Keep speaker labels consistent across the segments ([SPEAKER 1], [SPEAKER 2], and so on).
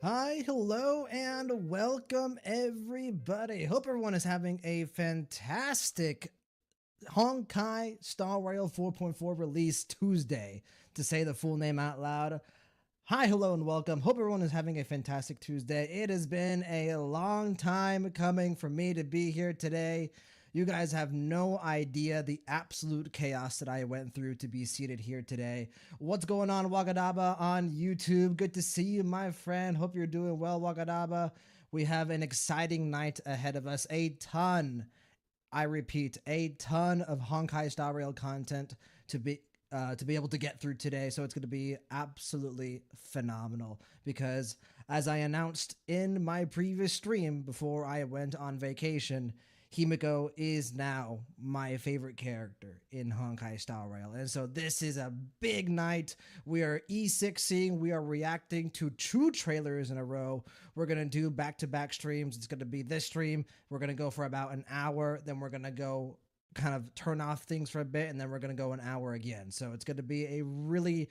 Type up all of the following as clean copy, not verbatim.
[SPEAKER 1] Hi, hello, and welcome everybody. Hope everyone is having a fantastic Honkai Star Rail 4.4 release Tuesday, to say the full name out loud. Hi, hello, and welcome. Hope everyone is having a fantastic Tuesday. It has been a long time coming for me to be here today. You guys have no idea the absolute chaos that I went through to be seated here today. What's going on, Wagadaba on YouTube? Good to see you, my friend. Hope you're doing well, Wagadaba. We have an exciting night ahead of us. I repeat, a ton of Honkai Star Rail content to be able to get through today. So it's going to be absolutely phenomenal because, as I announced in my previous stream before I went on vacation, Himiko is now my favorite character in Honkai Star Rail. And so this is a big night. We are E6ing, we are reacting to 2 trailers in a row. We're going to do back-to-back streams. It's going to be this stream. We're going to go for about an hour. Then we're going to go kind of turn off things for a bit, and then we're going to go an hour again. So it's going to be a really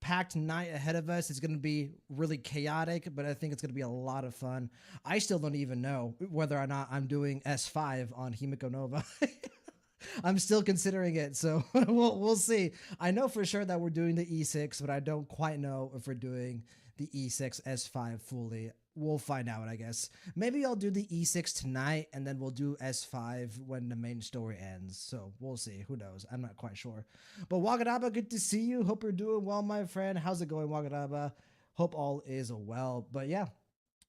[SPEAKER 1] packed night ahead of us. It's going to be really chaotic, but I think it's going to be a lot of fun. I still don't even know whether or not I'm doing S5 on Himiko Nova. I'm still considering it, so we'll see. I know for sure that we're doing the E6, but I don't quite know if we're doing the E6 S5 fully. We'll find out, I guess. Maybe I'll do the E6 tonight, and then we'll do S5 when the main story ends. So we'll see. Who knows? I'm not quite sure. But Wagadaba, good to see you. Hope you're doing well, my friend. How's it going, Wagadaba? Hope all is well. But yeah,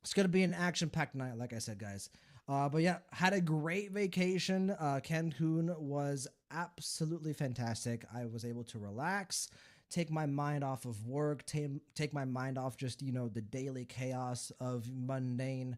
[SPEAKER 1] it's gonna be an action-packed night, like I said, guys. But yeah, had a great vacation. Cancun was absolutely fantastic. I was able to relax, take my mind off of work, take my mind off just, the daily chaos of mundane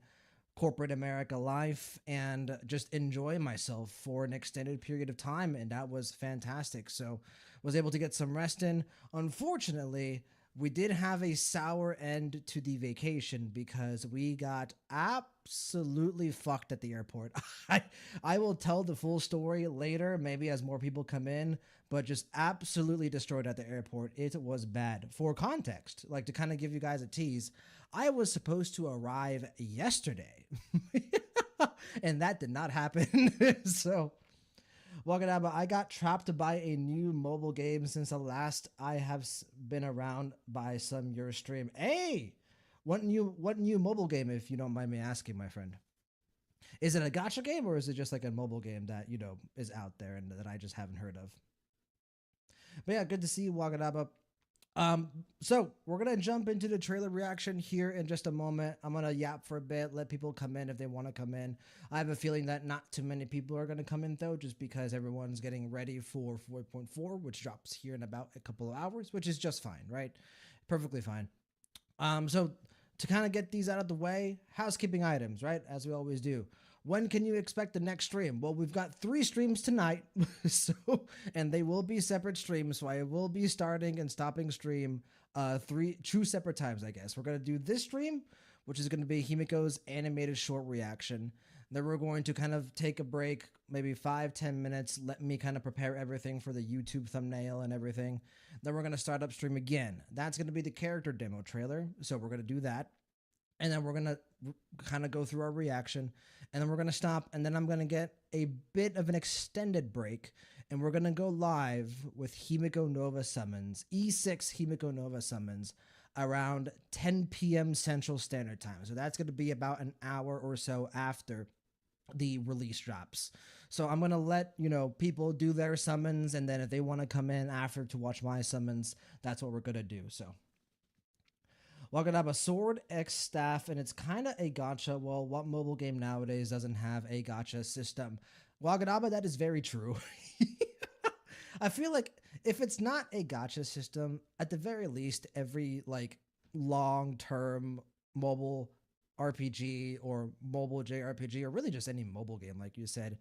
[SPEAKER 1] corporate America life, and just enjoy myself for an extended period of time. And that was fantastic. So was able to get some rest in. Unfortunately, we did have a sour end to the vacation because we got absolutely fucked at the airport. I, I will tell the full story later, maybe as more people come in, but just absolutely destroyed at the airport. It was bad. For context, like to kind of give you guys a tease, I was supposed to arrive yesterday, and that did not happen. So Wakadaba, I got trapped by a new mobile game since the last I have been around by some your stream. Hey, what new mobile game, if you don't mind me asking, my friend? Is it a gotcha game or is it just like a mobile game that is out there and that I just haven't heard of? But yeah, good to see you, Wakadaba. So we're gonna jump into the trailer reaction here in just a moment. I'm gonna yap for a bit, let people come in if they want to come in. I have a feeling that not too many people are gonna come in though, just because everyone's getting ready for 4.4, which drops here in about a couple of hours, which is just fine, right? Perfectly fine. So to kind of get these out of the way, housekeeping items, right? As we always do. When can you expect the next stream? Well, we've got 3 streams tonight, so and they will be separate streams. So I will be starting and stopping stream 2 separate times, I guess. We're gonna do this stream, which is gonna be Himiko's animated short reaction. Then we're going to kind of take a break, maybe 5-10 minutes. Let me kind of prepare everything for the YouTube thumbnail and everything. Then we're gonna start up stream again. That's gonna be the character demo trailer. So we're gonna do that, and then we're gonna kind of go through our reaction, and then we're gonna stop, and then I'm gonna get a bit of an extended break, and we're gonna go live with Himiko Nova summons, E6 Himiko Nova summons, around 10 p.m. Central Standard Time. So that's gonna be about an hour or so after the release drops. So I'm gonna let people do their summons, and then if they want to come in after to watch my summons, that's what we're gonna do. So we're gonna have a sword X staff, and it's kind of a gotcha. Well, what mobile game nowadays doesn't have a gotcha system? Wagadaba, that is very true. I feel like if it's not a gotcha system, at the very least, every like long-term mobile RPG or mobile JRPG, or really just any mobile game, like you said,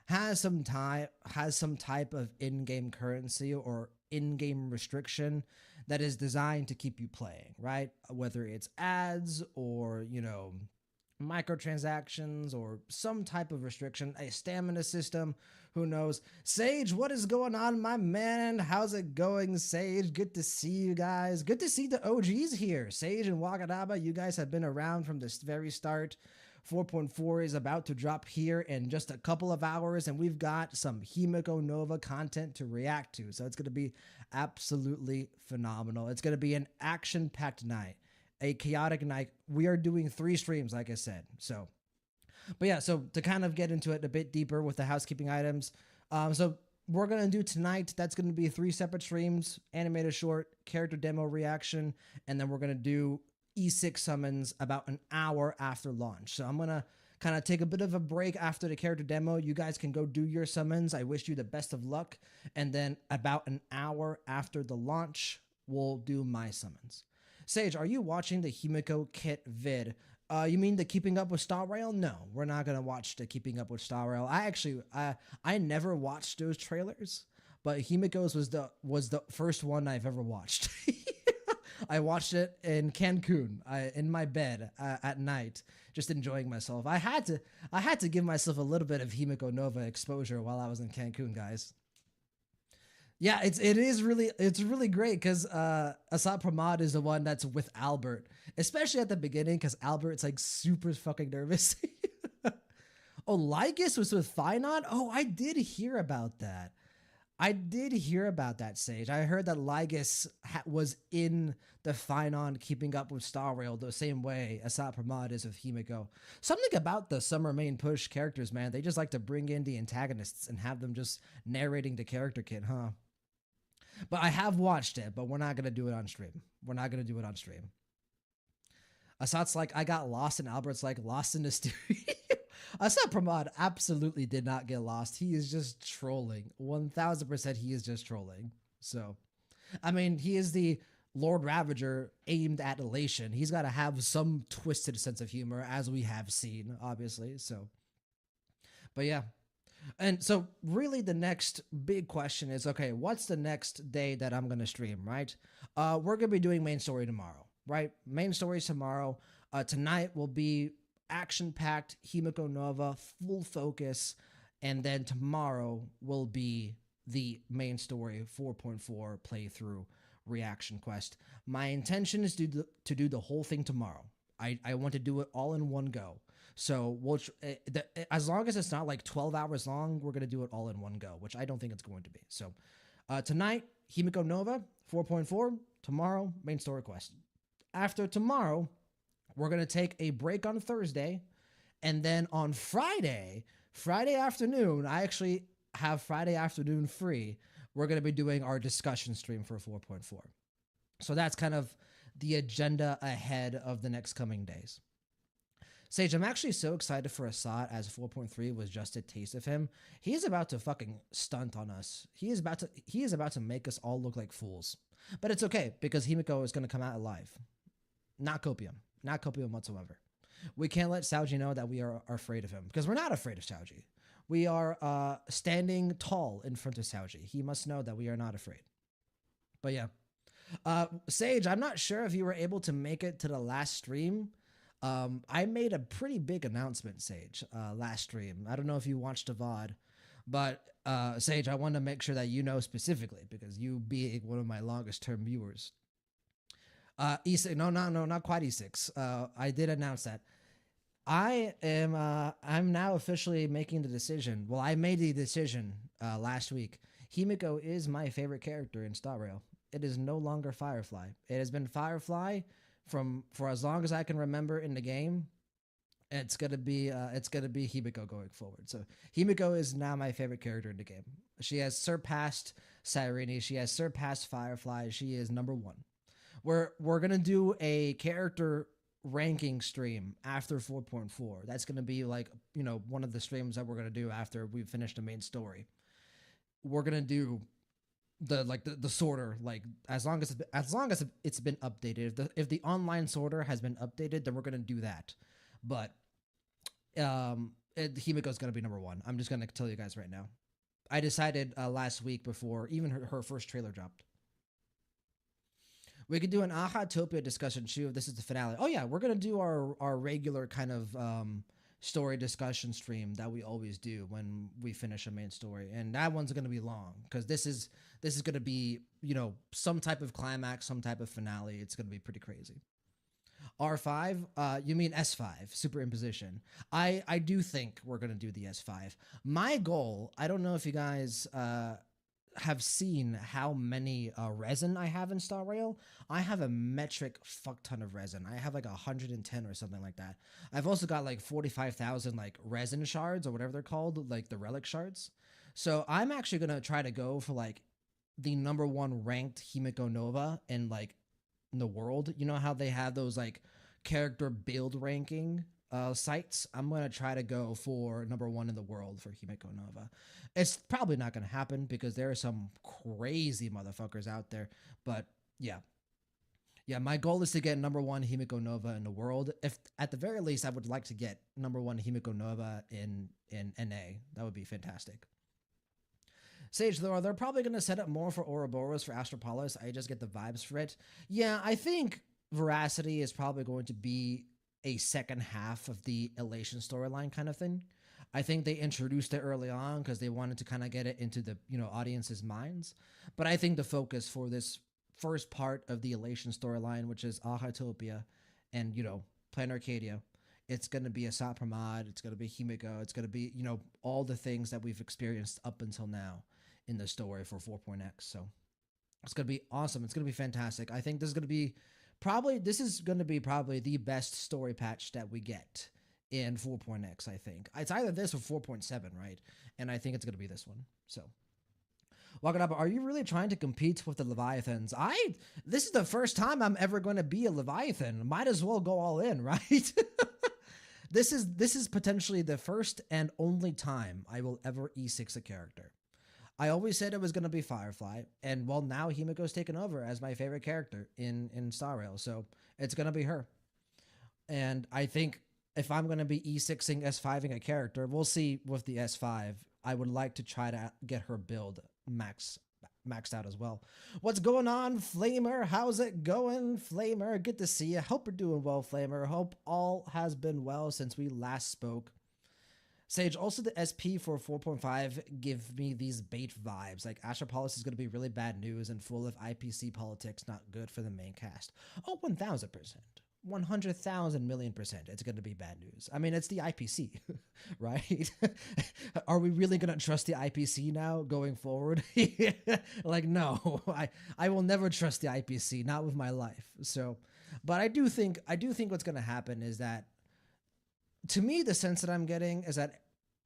[SPEAKER 1] has some type of in-game currency or in-game restriction that is designed to keep you playing, right? Whether it's ads or microtransactions or some type of restriction, a stamina system, who knows. Sage, what is going on, my man? How's it going, Sage? Good to see you guys. Good to see the OGs here. Sage and Wakadaba, you guys have been around from this very start. 4.4 is about to drop here in just a couple of hours, and we've got some Himiko Nova content to react to. So it's going to be absolutely phenomenal. It's going to be an action-packed night, a chaotic night. We are doing 3 streams, like I said. So, but yeah, so to kind of get into it a bit deeper with the housekeeping items. So we're going to do tonight, that's going to be 3 separate streams, animated short, character demo reaction, and then we're going to do E6 summons about an hour after launch. So I'm going to kind of take a bit of a break after the character demo. You guys can go do your summons. I wish you the best of luck. And then about an hour after the launch, we'll do my summons. Sage, are you watching the Himiko kit vid? You mean the Keeping Up with Star Rail? No, we're not going to watch the Keeping Up with Star Rail. I never watched those trailers, but Himiko's was the first one I've ever watched. I watched it in Cancun, in my bed at night, just enjoying myself. I had to give myself a little bit of Himiko Nova exposure while I was in Cancun, guys. Yeah, it's really great because Asad Pramod is the one that's with Albert, especially at the beginning because Albert's like super fucking nervous. Oh, Lygus was with Finon? Oh, I did hear about that. I did hear about that, Sage. I heard that Lygus was in the Finon Keeping Up with Star Rail the same way Asad Pramod is with Himiko. Something about the summer main push characters, man. They just like to bring in the antagonists and have them just narrating the character kit, huh? But I have watched it, but we're not going to do it on stream. We're not going to do it on stream. Asad's like, I got lost, and Albert's like, lost in the studio. Asad Pramod absolutely did not get lost. He is just trolling. 1000% he is just trolling. So, I mean, he is the Lord Ravager aimed at elation. He's got to have some twisted sense of humor, as we have seen, obviously. So, but yeah. And so really the next big question is, okay, what's the next day that I'm going to stream, right? We're going to be doing main story tomorrow, right? Main stories tomorrow. Tonight will be action-packed Himiko Nova, full focus, and then tomorrow will be the main story 4.4 playthrough reaction quest. My intention is to do the whole thing tomorrow. I want to do it all in one go. So as long as it's not like 12 hours long, we're going to do it all in one go, which I don't think it's going to be. So tonight, Himiko Nova 4.4, tomorrow, main story quest. After tomorrow, we're going to take a break on Thursday, and then on Friday afternoon, I actually have Friday afternoon free. We're going to be doing our discussion stream for 4.4. So that's kind of the agenda ahead of the next coming days. Sage, I'm actually so excited for Asad as 4.3 was just a taste of him. He is about to fucking stunt on us. He is about to make us all look like fools. But it's okay because Himiko is going to come out alive. Not Copium. Not Copium whatsoever. We can't let Saoji know that we are afraid of him because we're not afraid of Saoji. We are standing tall in front of Saoji. He must know that we are not afraid. But yeah. Sage, I'm not sure if you were able to make it to the last stream. I made a pretty big announcement, Sage, last stream. I don't know if you watched the VOD, but Sage, I want to make sure that you know specifically because you being one of my longest term viewers. E6, no, not quite E6. I did announce that. I'm now officially making the decision. Well, I made the decision last week. Himiko is my favorite character in Star Rail. It is no longer Firefly. It has been Firefly for as long as I can remember in the game. It's gonna be Himiko going forward. So Himiko is now my favorite character in the game. She has surpassed Cyrene. She has surpassed Firefly. She is number 1. We're gonna do a character ranking stream after 4.4. That's gonna be like, you know, one of the streams that we're gonna do after we finish the main story. We're gonna do the sorter, like as long as it's been updated. If the online sorter has been updated, then we're gonna do that. But Himiko's gonna be number 1. I'm just gonna tell you guys right now. I decided last week before even her first trailer dropped. We could do an Ahatopia discussion too if this is the finale. Oh yeah, we're gonna do our regular kind of story discussion stream that we always do when we finish a main story, and that one's gonna be long because this is gonna be, you know, some type of climax, some type of finale. It's gonna be pretty crazy. R5, you mean S5, superimposition. I do think we're gonna do the S5. My goal, I don't know if you guys have seen how many resin I have in Star Rail. I have a metric fuck ton of resin. I have like 110 or something like that. I've also got like 45,000 like resin shards or whatever they're called, like the relic shards. So I'm actually gonna try to go for like the number one ranked Himiko Nova in like in the world. You know how they have those like character build ranking sites? I'm gonna try to go for number one in the world for Himiko Nova. It's probably not gonna happen because there are some crazy motherfuckers out there. But yeah, yeah, my goal is to get number one Himiko Nova in the world. If at the very least, I would like to get number one Himiko Nova in NA. That would be fantastic. Sage, though, they're probably going to set up more for Ouroboros for Astropolis. I just get the vibes for it. Yeah, I think Veracity is probably going to be a second half of the Elation storyline kind of thing. I think they introduced it early on because they wanted to kind of get it into the, you know, audience's minds. But I think the focus for this first part of the Elation storyline, which is Ahatopia and, you know, Plan Arcadia, it's going to be a Sapramad, it's going to be Himiko, it's going to be, you know, all the things that we've experienced up until now in the story for 4.x. So it's going to be awesome. It's going to be fantastic. I think this is going to be probably the best story patch that we get in 4.x. I think it's either this or 4.7, right? And I think it's going to be this one. So welcome up. Are you really trying to compete with the Leviathans? This is the first time I'm ever going to be a Leviathan. Might as well go all in, right? This is potentially the first and only time I will ever E6 a character. I always said it was going to be Firefly, and well, now Himiko's taken over as my favorite character in Star Rail, so it's going to be her. And I think if I'm going to be E6ing S5ing a character, we'll see with the S5. I would like to try to get her build maxed out as well. What's going on, Flamer? How's it going, Flamer? Good to see you. Hope you're doing well, Flamer. Hope all has been well since we last spoke. Sage, also the SP for 4.5 give me these bait vibes. Like Astropolis is going to be really bad news and full of IPC politics, not good for the main cast. Oh, 1,000%. 100,000 million percent. It's going to be bad news. I mean, it's the IPC, right? Are we really going to trust the IPC now going forward? Like, no, I will never trust the IPC, not with my life. So, but I do think what's going to happen is that, to me, the sense that I'm getting is that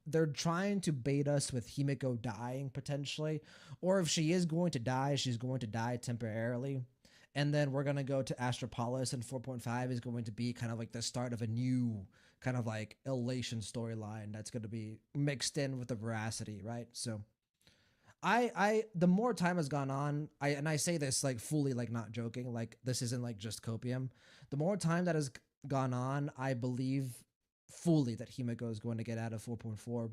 [SPEAKER 1] they're trying to bait us with Himiko dying potentially, or if she is going to die, she's going to die temporarily. And then we're going to go to Astropolis, and 4.5 is going to be kind of like the start of a new kind of like elation storyline that's going to be mixed in with the Veracity, right? So the more time has gone on, I say this like fully, like not joking, like this isn't like just copium. The more time that has gone on, I believe fully that Himiko is going to get out of 4.4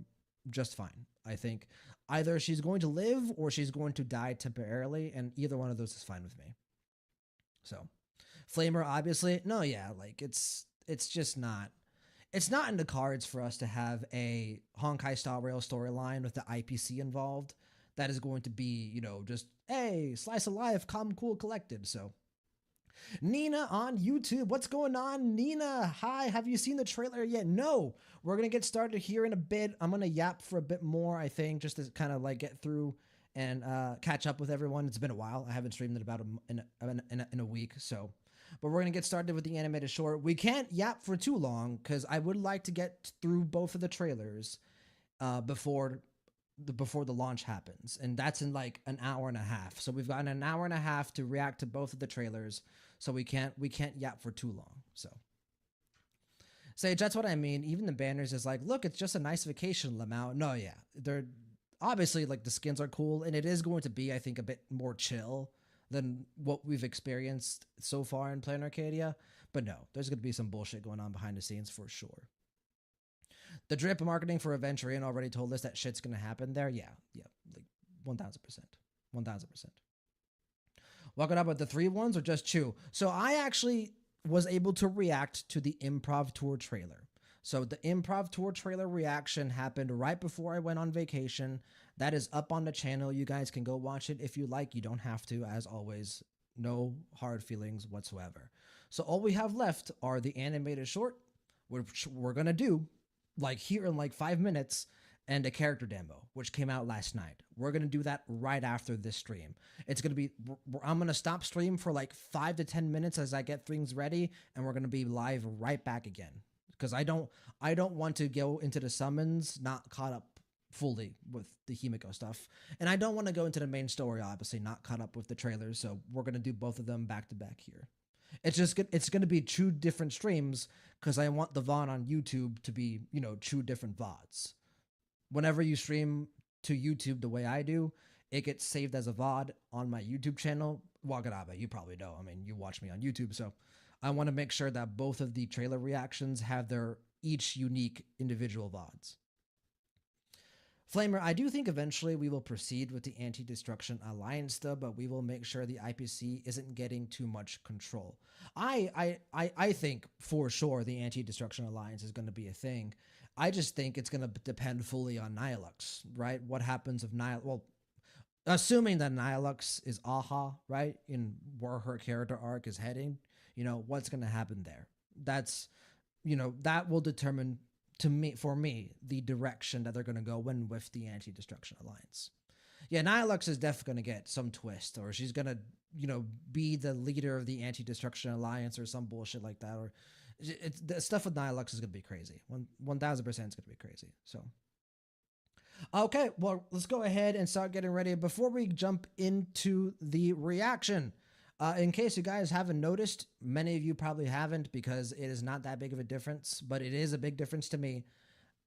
[SPEAKER 1] just fine. I think either she's going to live or she's going to die temporarily, and either one of those is fine with me. So, Flamer, obviously, no, yeah, like it's just not, it's not in the cards for us to have a Honkai Star Rail storyline with the IPC involved. That is going to be, you know, just hey, slice of life, calm, cool, collected. So, Nina on YouTube, what's going on, Nina? Hi, have you seen the trailer yet? No, we're gonna get started here in a bit. I'm gonna yap for a bit more, I think, just to kind of like get through and catch up with everyone. It's been a while. I haven't streamed in about in a week, so. But we're gonna get started with the animated short. We can't yap for too long because I would like to get through both of the trailers before the launch happens, and that's in like an hour and a half. So we've got an hour and a half to react to both of the trailers. So we can't yap for too long. So. Sage, that's what I mean. Even the banners is like, look, it's just a nice vacation, Lamau. No, yeah, they're obviously like the skins are cool, and it is going to be, I think, a bit more chill than what we've experienced so far in Plan Arcadia. But no, there's going to be some bullshit going on behind the scenes for sure. The drip marketing for Aventurian already told us that shit's going to happen there. Yeah, like 1,000%. 1,000%. Walking up with the three ones or just two? So I actually was able to react to the improv tour trailer. So the improv tour trailer reaction happened right before I went on vacation. That is up on the channel. You guys can go watch it if you like. You don't have to, as always. No hard feelings whatsoever. So all we have left are the animated short, which we're gonna do like here in like 5 minutes, and a character demo, which came out last night. We're gonna do that right after this stream. It's gonna be, I'm gonna stop stream for like 5 to 10 minutes as I get things ready, and we're gonna be live right back again. Because I don't want to go into the summons not caught up fully with the Himiko stuff, and I don't want to go into the main story obviously not caught up with the trailers. So we're gonna do both of them back to back here. It's gonna be two different streams because I want the VOD on YouTube to be two different VODs. Whenever you stream to YouTube the way I do, it gets saved as a VOD on my YouTube channel. Wakanabe, you probably know. I mean, you watch me on YouTube, so I want to make sure that both of the trailer reactions have their each unique individual VODs. Flamer, I do think eventually we will proceed with the Anti-Destruction Alliance though, but we will make sure the IPC isn't getting too much control. I think for sure the Anti-Destruction Alliance is going to be a thing. I just think it's going to depend fully on Nihilux, right? What happens if Nihilux, well, assuming that Nihilux is Aha, right? In where her character arc is heading, what's going to happen there? That's, that will determine for me, the direction that they're going to go in with the Anti-Destruction Alliance. Yeah, Nihilux is definitely going to get some twist, or she's going to, be the leader of the Anti-Destruction Alliance or some bullshit like that. Or the stuff with Nihilux is going to be crazy. 1000% is going to be crazy. So, okay, well, let's go ahead and start getting ready. Before we jump into the reaction, in case you guys haven't noticed, many of you probably haven't because it is not that big of a difference, but it is a big difference to me.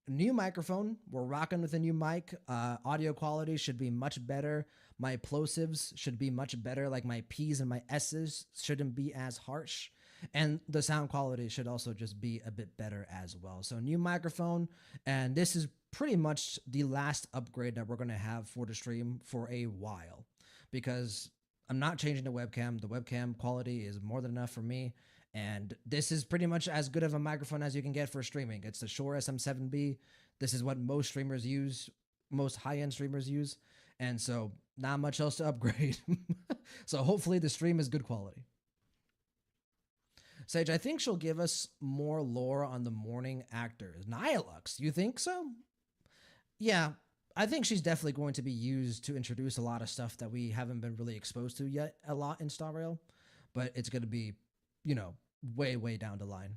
[SPEAKER 1] New microphone. We're rocking with a new mic. Audio quality should be much better. My plosives should be much better. Like my P's and my S's shouldn't be as harsh. And the sound quality should also just be a bit better as well. So new microphone. And this is pretty much the last upgrade that we're going to have for the stream for a while. Because I'm not changing the webcam. The webcam quality is more than enough for me. And this is pretty much as good of a microphone as you can get for streaming. It's the Shure SM7B. This is what most streamers use, most high-end streamers use. And so not much else to upgrade. So hopefully the stream is good quality. Sage, I think she'll give us more lore on the morning actors. Nihilux, you think so? Yeah, I think she's definitely going to be used to introduce a lot of stuff that we haven't been really exposed to yet a lot in Star Rail. But it's going to be, way, way down the line.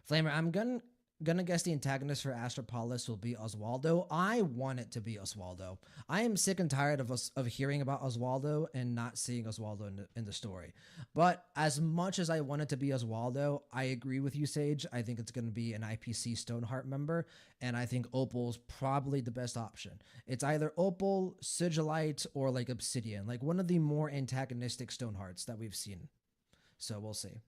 [SPEAKER 1] Flamer, I'm gonna guess the antagonist for Astropolis will be Oswaldo. I want it to be Oswaldo. I am sick and tired of hearing about Oswaldo and not seeing Oswaldo in the story. But as much as I want it to be Oswaldo, I agree with you, Sage. I think it's going to be an IPC Stoneheart member, and I think Opal's probably the best option. It's either Opal, Sigilite, or like Obsidian, like one of the more antagonistic Stonehearts that we've seen. So we'll see.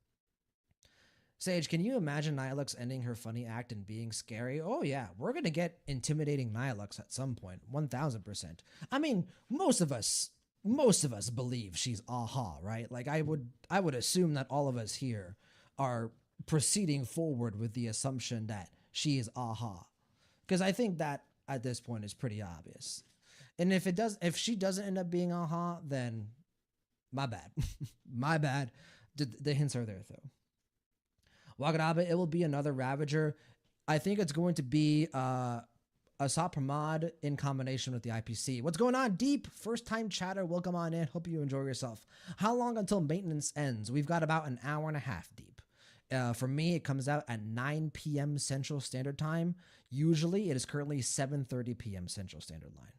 [SPEAKER 1] Sage, can you imagine Nihilux ending her funny act and being scary? Oh yeah, we're gonna get intimidating Nihilux at some point, 1000%. I mean, most of us believe she's Aha, right? Like I would assume that all of us here are proceeding forward with the assumption that she is Aha, because I think that at this point is pretty obvious. And if she doesn't end up being Aha, then my bad, my bad. The hints are there though. Wakanabe, it will be another Ravager. I think it's going to be a Sapramad in combination with the IPC. What's going on, Deep? First time chatter, welcome on in. Hope you enjoy yourself. How long until maintenance ends? We've got about an hour and a half, Deep. For me, it comes out at 9 p.m. Central Standard Time. Usually, it is currently 7:30 p.m. Central Standard Line.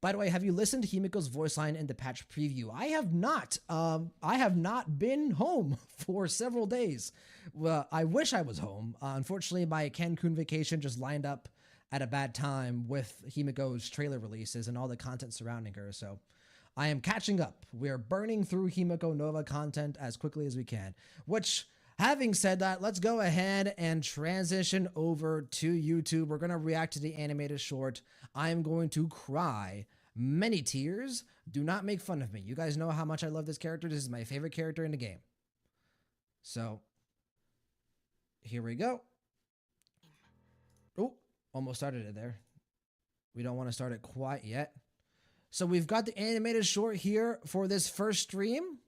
[SPEAKER 1] By the way, have you listened to Himiko's voice line in the patch preview? I have not. I have not been home for several days. Well, I wish I was home. Unfortunately, my Cancun vacation just lined up at a bad time with Himiko's trailer releases and all the content surrounding her. So I am catching up. We're burning through Himiko Nova content as quickly as we can. Which, having said that, let's go ahead and transition over to YouTube. We're going to react to the animated short. I'm going to cry Many tears. Do not make fun of me. You guys know how much I love this character. This is my favorite character in the game. So, here we go. Oh, almost started it there. We don't want to start it quite yet. So we've got the animated short here for this first stream.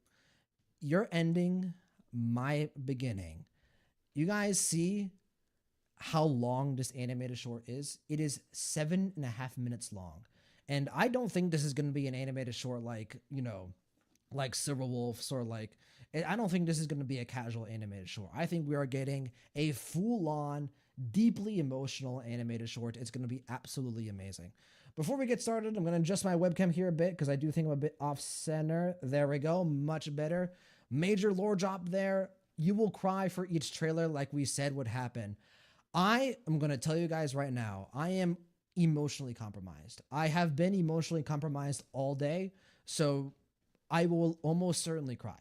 [SPEAKER 1] Your ending, my beginning. You guys see how long this animated short is? It is 7.5 minutes long. And I don't think this is going to be an animated short like, you know, like Silver Wolf's or like, I don't think this is going to be a casual animated short. I think we are getting a full-on, deeply emotional animated short. It's going to be absolutely amazing. Before we get started, I'm going to adjust my webcam here a bit because I do think I'm a bit off center. There we go. Much better. Major lore drop there. You will cry for each trailer like we said would happen. I am going to tell you guys right now, I am emotionally compromised. I have been emotionally compromised all day, so I will almost certainly cry.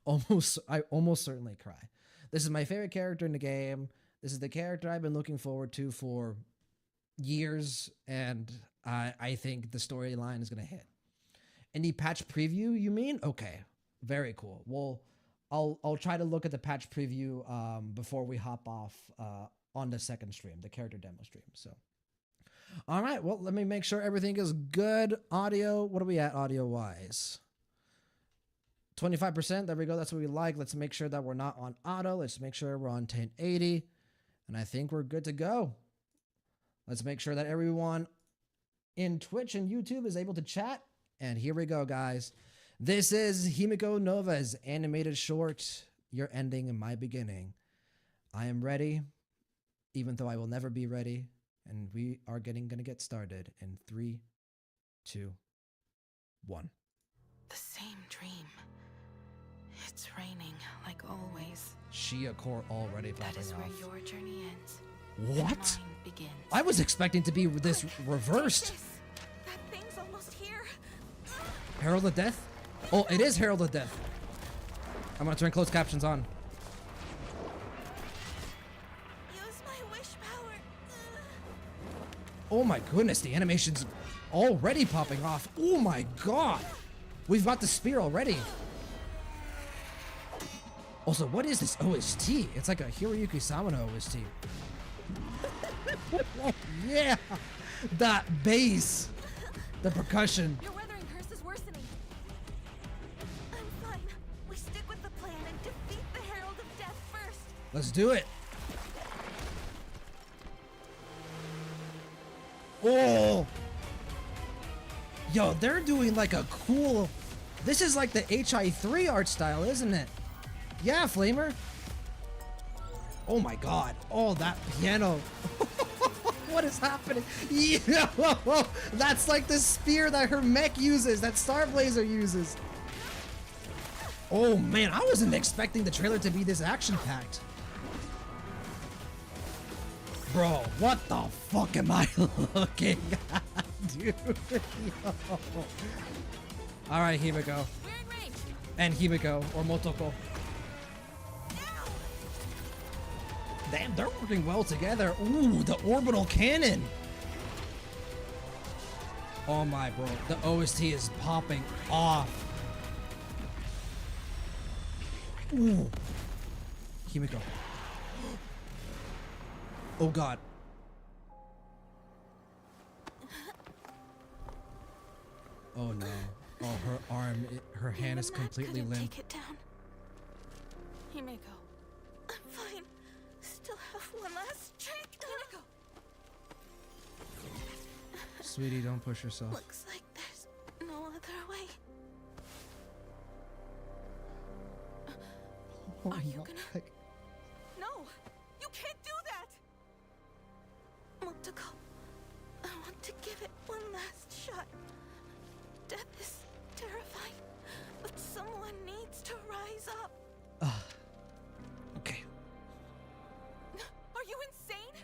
[SPEAKER 1] I almost certainly cry. This is my favorite character in the game. This is the character I've been looking forward to for years, and I think the storyline is going to hit. Any patch preview, you mean? Okay, very cool. Well, I'll try to look at the patch preview before we hop off on the second stream, the character demo stream. So, all right. Well, let me make sure everything is good. Audio. What are we at audio wise? 25%. There we go. That's what we like. Let's make sure that we're not on auto. Let's make sure we're on 1080, and I think we're good to go. Let's make sure that everyone in Twitch and YouTube is able to chat. And here we go, guys. This is Himiko Nova's animated short, Your Ending and My Beginning. I am ready, even though I will never be ready. And we are going to get started in 3, 2, 1.
[SPEAKER 2] The same dream. It's raining, like always.
[SPEAKER 1] Shia core already popping off.
[SPEAKER 2] That is where your journey ends.
[SPEAKER 1] What?
[SPEAKER 2] Mine begins.
[SPEAKER 1] I was expecting to be this reversed.
[SPEAKER 2] That thing's almost here.
[SPEAKER 1] Herald of Death? Oh, it is Herald of Death. I'm gonna turn closed captions on.
[SPEAKER 2] Use my wish power.
[SPEAKER 1] Oh my goodness, the animation's already popping off. Oh my god. We've got the spear already. Also, what is this OST? It's like a Hiroyuki Sawano OST. Oh, yeah, that bass, the percussion.
[SPEAKER 2] Your weathering curse is worsening. I'm fine. We stick with the plan and defeat the Herald of Death first.
[SPEAKER 1] Let's do it. Oh, yo, they're doing like a cool. This is like the HI3 art style, isn't it? Yeah, Flamer. Oh my god. Oh, that piano. What is happening? Yeah, that's like the spear that her mech uses, that Starblazer uses. Oh man, I wasn't expecting the trailer to be this action-packed. Bro, what the fuck am I looking at, dude? Yo. All right, Himiko.
[SPEAKER 2] We're in range.
[SPEAKER 1] And Himiko, or Motoko. Damn, they're working well together. Ooh, the orbital cannon. Oh my, bro. The OST is popping off. Ooh. Himiko. Oh god. Oh no. Oh, her arm, her hand is completely limp.
[SPEAKER 2] Take it down. Himiko. I'm fine. Still have one last trick. Himiko.
[SPEAKER 1] Sweetie, don't push yourself.
[SPEAKER 2] Looks like there's no other way.
[SPEAKER 1] Oh
[SPEAKER 2] Are you
[SPEAKER 1] my
[SPEAKER 2] gonna? No! You can't do that! Motoko, I want to give it one last shot. Death is terrifying, but someone needs to rise up.
[SPEAKER 1] Okay.
[SPEAKER 2] Are you insane?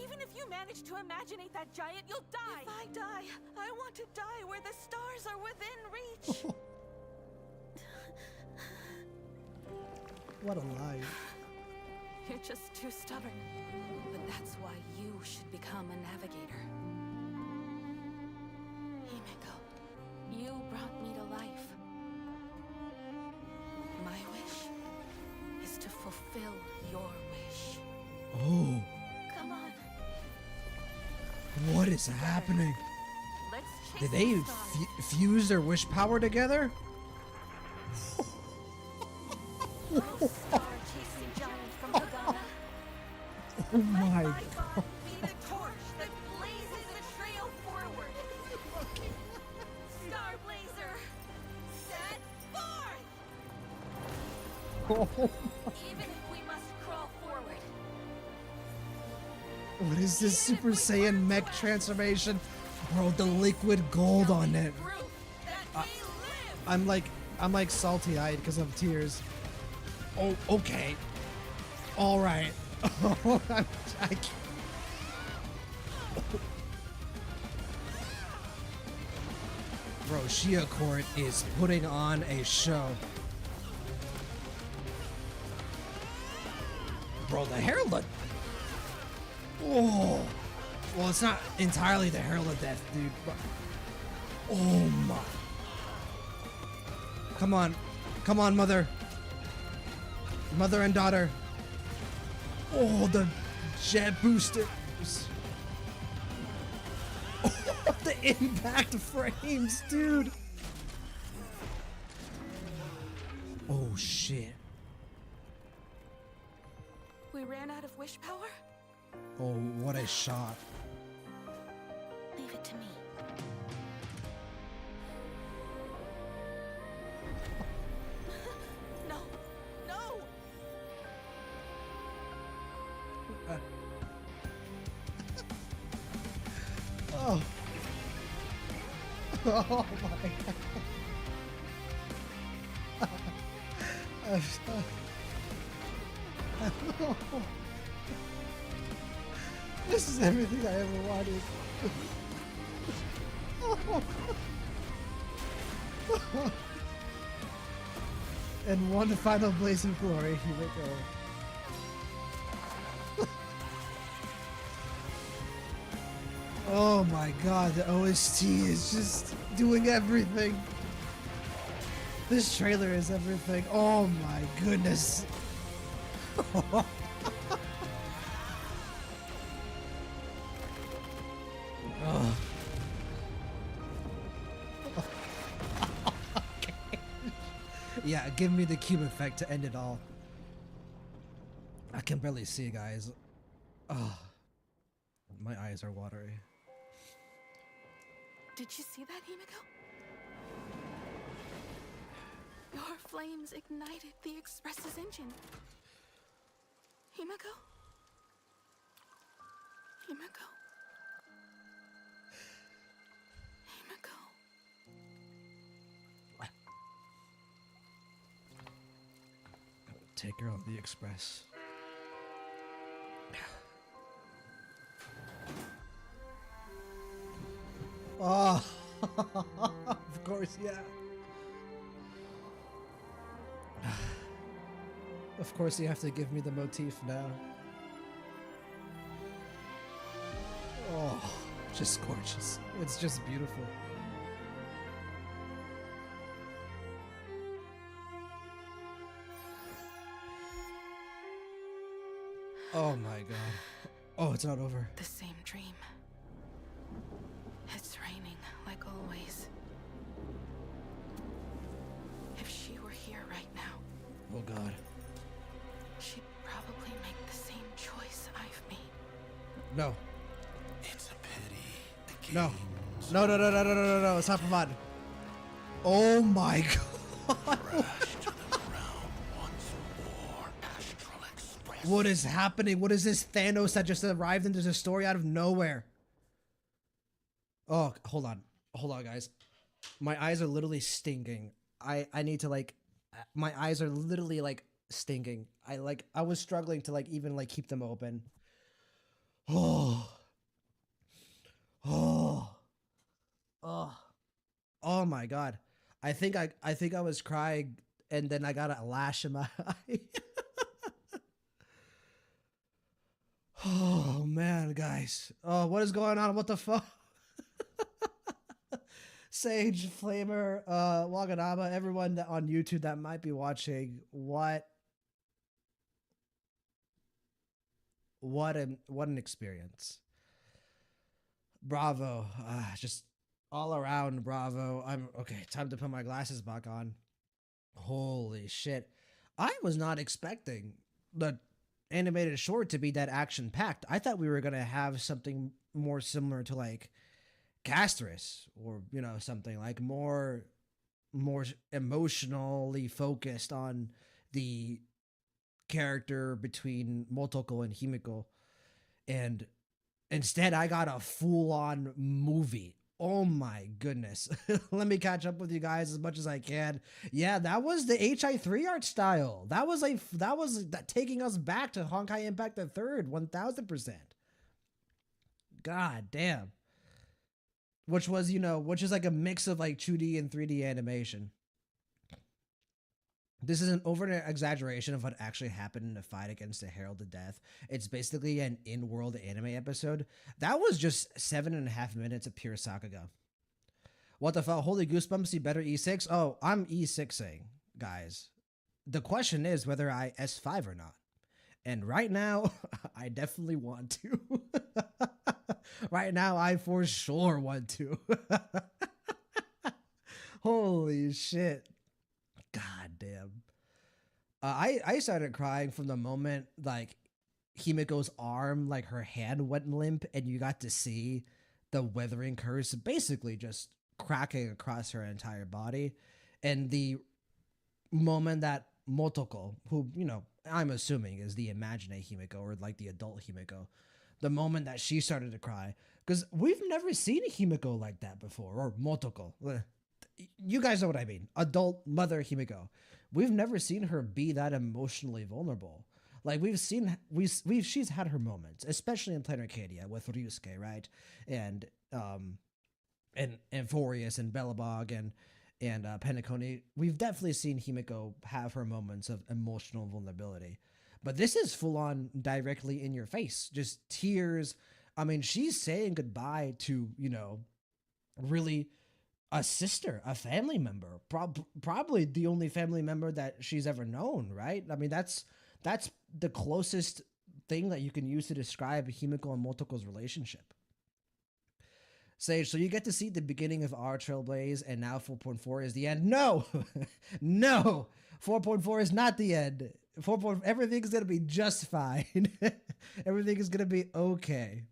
[SPEAKER 2] Even if you manage to imaginate that giant, you'll die! If I die, I want to die where the stars are within reach.
[SPEAKER 1] What a lie.
[SPEAKER 2] You're just too stubborn. But that's why you should become a navigator. fulfill your wish.
[SPEAKER 1] Oh,
[SPEAKER 2] Come on.
[SPEAKER 1] what is happening?
[SPEAKER 2] Let's chase
[SPEAKER 1] Did they
[SPEAKER 2] the stars.
[SPEAKER 1] fuse their wish power together?
[SPEAKER 2] Oh, star-chasing giant from Pagana.
[SPEAKER 1] Oh my
[SPEAKER 2] Let
[SPEAKER 1] god.
[SPEAKER 2] God be the torch that blazes the trail forward. Star Blazer, set forth! Even if we must crawl forward.
[SPEAKER 1] What is this Super Saiyan mech transformation? Bro, the liquid gold on it.
[SPEAKER 2] Proof that we live!
[SPEAKER 1] I'm like salty-eyed because of tears. Oh, okay. All right. I can't. Bro, Shia Court is putting on a show. Bro, the Herald of... Oh. Well, it's not entirely the Herald of Death, dude. But... Oh my. Come on. Come on, mother. Mother and daughter. Oh, the jet boosters. Oh, the impact frames, dude. Oh, shit.
[SPEAKER 2] We ran out of wish power?
[SPEAKER 1] Oh, what a shot.
[SPEAKER 2] Leave it to me. No. No!
[SPEAKER 1] Oh. Oh my god. This is everything I ever wanted. And one final blaze of glory. Here we go. Oh my god, the OST is just doing everything. This trailer is everything. Oh my goodness. Oh. Okay. Yeah, give me the cube effect to end it all. I can barely see, guys. Oh, my eyes are watery.
[SPEAKER 2] Did you see that, Himiko? Your flames ignited the Express's engine. Himiko? Himiko? Himiko?
[SPEAKER 1] Take her on the Express. Oh, of course, yeah. Of course, you have to give me the motif now. Oh, just gorgeous. It's just beautiful. Oh my god. Oh, it's not over.
[SPEAKER 2] The same dream. It's raining, like always. If she were here right now,
[SPEAKER 1] Oh god.
[SPEAKER 2] she'd probably make the same choice I've made.
[SPEAKER 1] No.
[SPEAKER 3] It's a pity. The
[SPEAKER 1] No.
[SPEAKER 3] game's
[SPEAKER 1] No, no, no, no, no, no, no, no. It's not Pavard. Oh my god.
[SPEAKER 3] crashed to the ground once more. Astral Express.
[SPEAKER 1] What is happening? What is this Thanos that just arrived into the story out of nowhere? Oh, hold on. Hold on, guys. My eyes are literally stinging. I need to like my eyes are literally like stinging. I was struggling to like even like keep them open. Oh. Oh. Oh. Oh my god. I think I was crying and then I got a lash in my eye. Oh man, guys. Oh, what is going on? What the fuck? Sage, Flamer, Waganaba, everyone that on YouTube that might be watching, what what an experience. Bravo. Just all around bravo. I'm okay. Time to put my glasses back on. Holy shit. I was not expecting the animated short to be that action packed. I thought we were going to have something more similar to like Castris, or something like more emotionally focused on the character between Motoko and Himiko, and instead I got a full-on movie. Oh my goodness. Let me catch up with you guys as much as I can. Yeah, that was the HI3 art style. That taking us back to Honkai Impact the Third, 1000%. God damn. Which was, which is like a mix of like 2D and 3D animation. This is an over exaggeration of what actually happened in the fight against the Herald of Death. It's basically an in-world anime episode. That was just 7.5 minutes of pure Sakuga. What the fuck? Holy goosebumps, you better E6? Oh, I'm E6ing, guys. The question is whether I S5 or not. And right now, I definitely want to. Right now, I for sure want to. Holy shit. God damn. I started crying from the moment like Himiko's arm, like her hand went limp, and you got to see the weathering curse basically just cracking across her entire body. And the moment that Motoko, who, I'm assuming is the Imagine Himiko, or like the adult Himiko, the moment that she started to cry, because we've never seen a Himiko like that before, or Motoko. You guys know what I mean. Adult mother Himiko. We've never seen her be that emotionally vulnerable. Like she's had her moments, especially in Planar Arcadia with Ryusuke, right? And Forius and Belobog and Penacony. We've definitely seen Himiko have her moments of emotional vulnerability. But this is full on directly in your face. Just tears. I mean, she's saying goodbye to, really a sister, a family member, probably the only family member that she's ever known, right? I mean, that's the closest thing that you can use to describe Himiko and Motoko's relationship. Sage, so you get to see the beginning of our Trailblaze, and now 4.4 is the end. No, no, 4.4 is not the end. Everything's gonna be just fine. Everything is gonna be okay.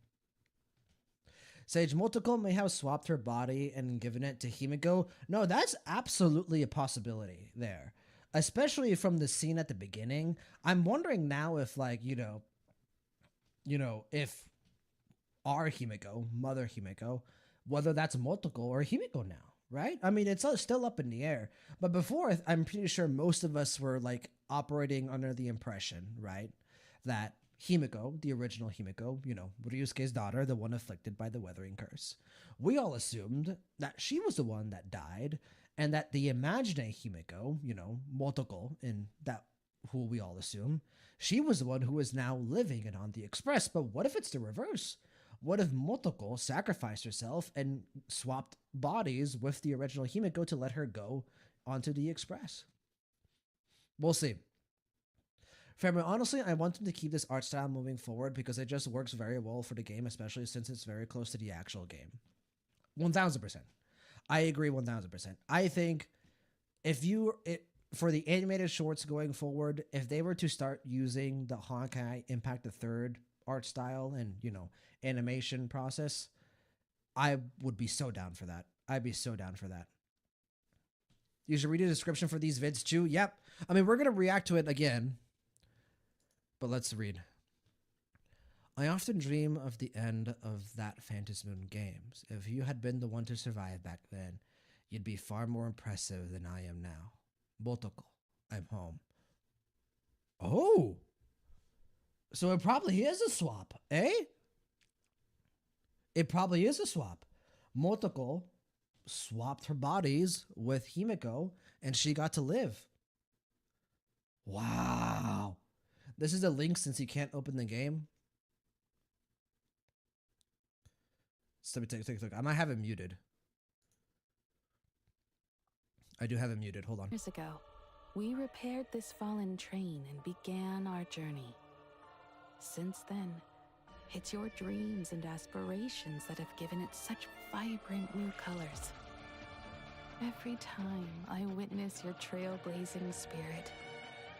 [SPEAKER 1] Sage, Motoko may have swapped her body and given it to Himiko. No, that's absolutely a possibility there. Especially from the scene at the beginning. I'm wondering now if, like, if our Himiko, Mother Himiko, whether that's Motoko or Himiko now, right? I mean, it's still up in the air. But before, I'm pretty sure most of us were, like, operating under the impression, right, that Himiko, the original Himiko, Ryusuke's daughter, the one afflicted by the weathering curse. We all assumed that she was the one that died, and that the Imagine Himiko, Motoko, and that who we all assume, she was the one who is now living and on the Express. But what if it's the reverse? What if Motoko sacrificed herself and swapped bodies with the original Himiko to let her go onto the Express? We'll see. Family, honestly, I want them to keep this art style moving forward because it just works very well for the game, especially since it's very close to the actual game. 1000%. I agree 1000%. I think for the animated shorts going forward, if they were to start using the Honkai Impact the Third art style and, animation process, I would be so down for that. I'd be so down for that. You should read a description for these vids too. Yep. I mean, we're going to react to it again. But let's read. I often dream of the end of that Phantasmoon Games. If you had been the one to survive back then, you'd be far more impressive than I am now. Motoko, I'm home. Oh! So it probably is a swap, eh? It probably is a swap. Motoko swapped her bodies with Himiko, and she got to live. Wow. This is a link since you can't open the game. So let me take a look. I might have it muted. I do have it muted. Hold on.
[SPEAKER 4] Years ago, we repaired this fallen train and began our journey.
[SPEAKER 2] since then. It's your dreams and aspirations that have given it such vibrant new colors. Every time I witness your trailblazing spirit,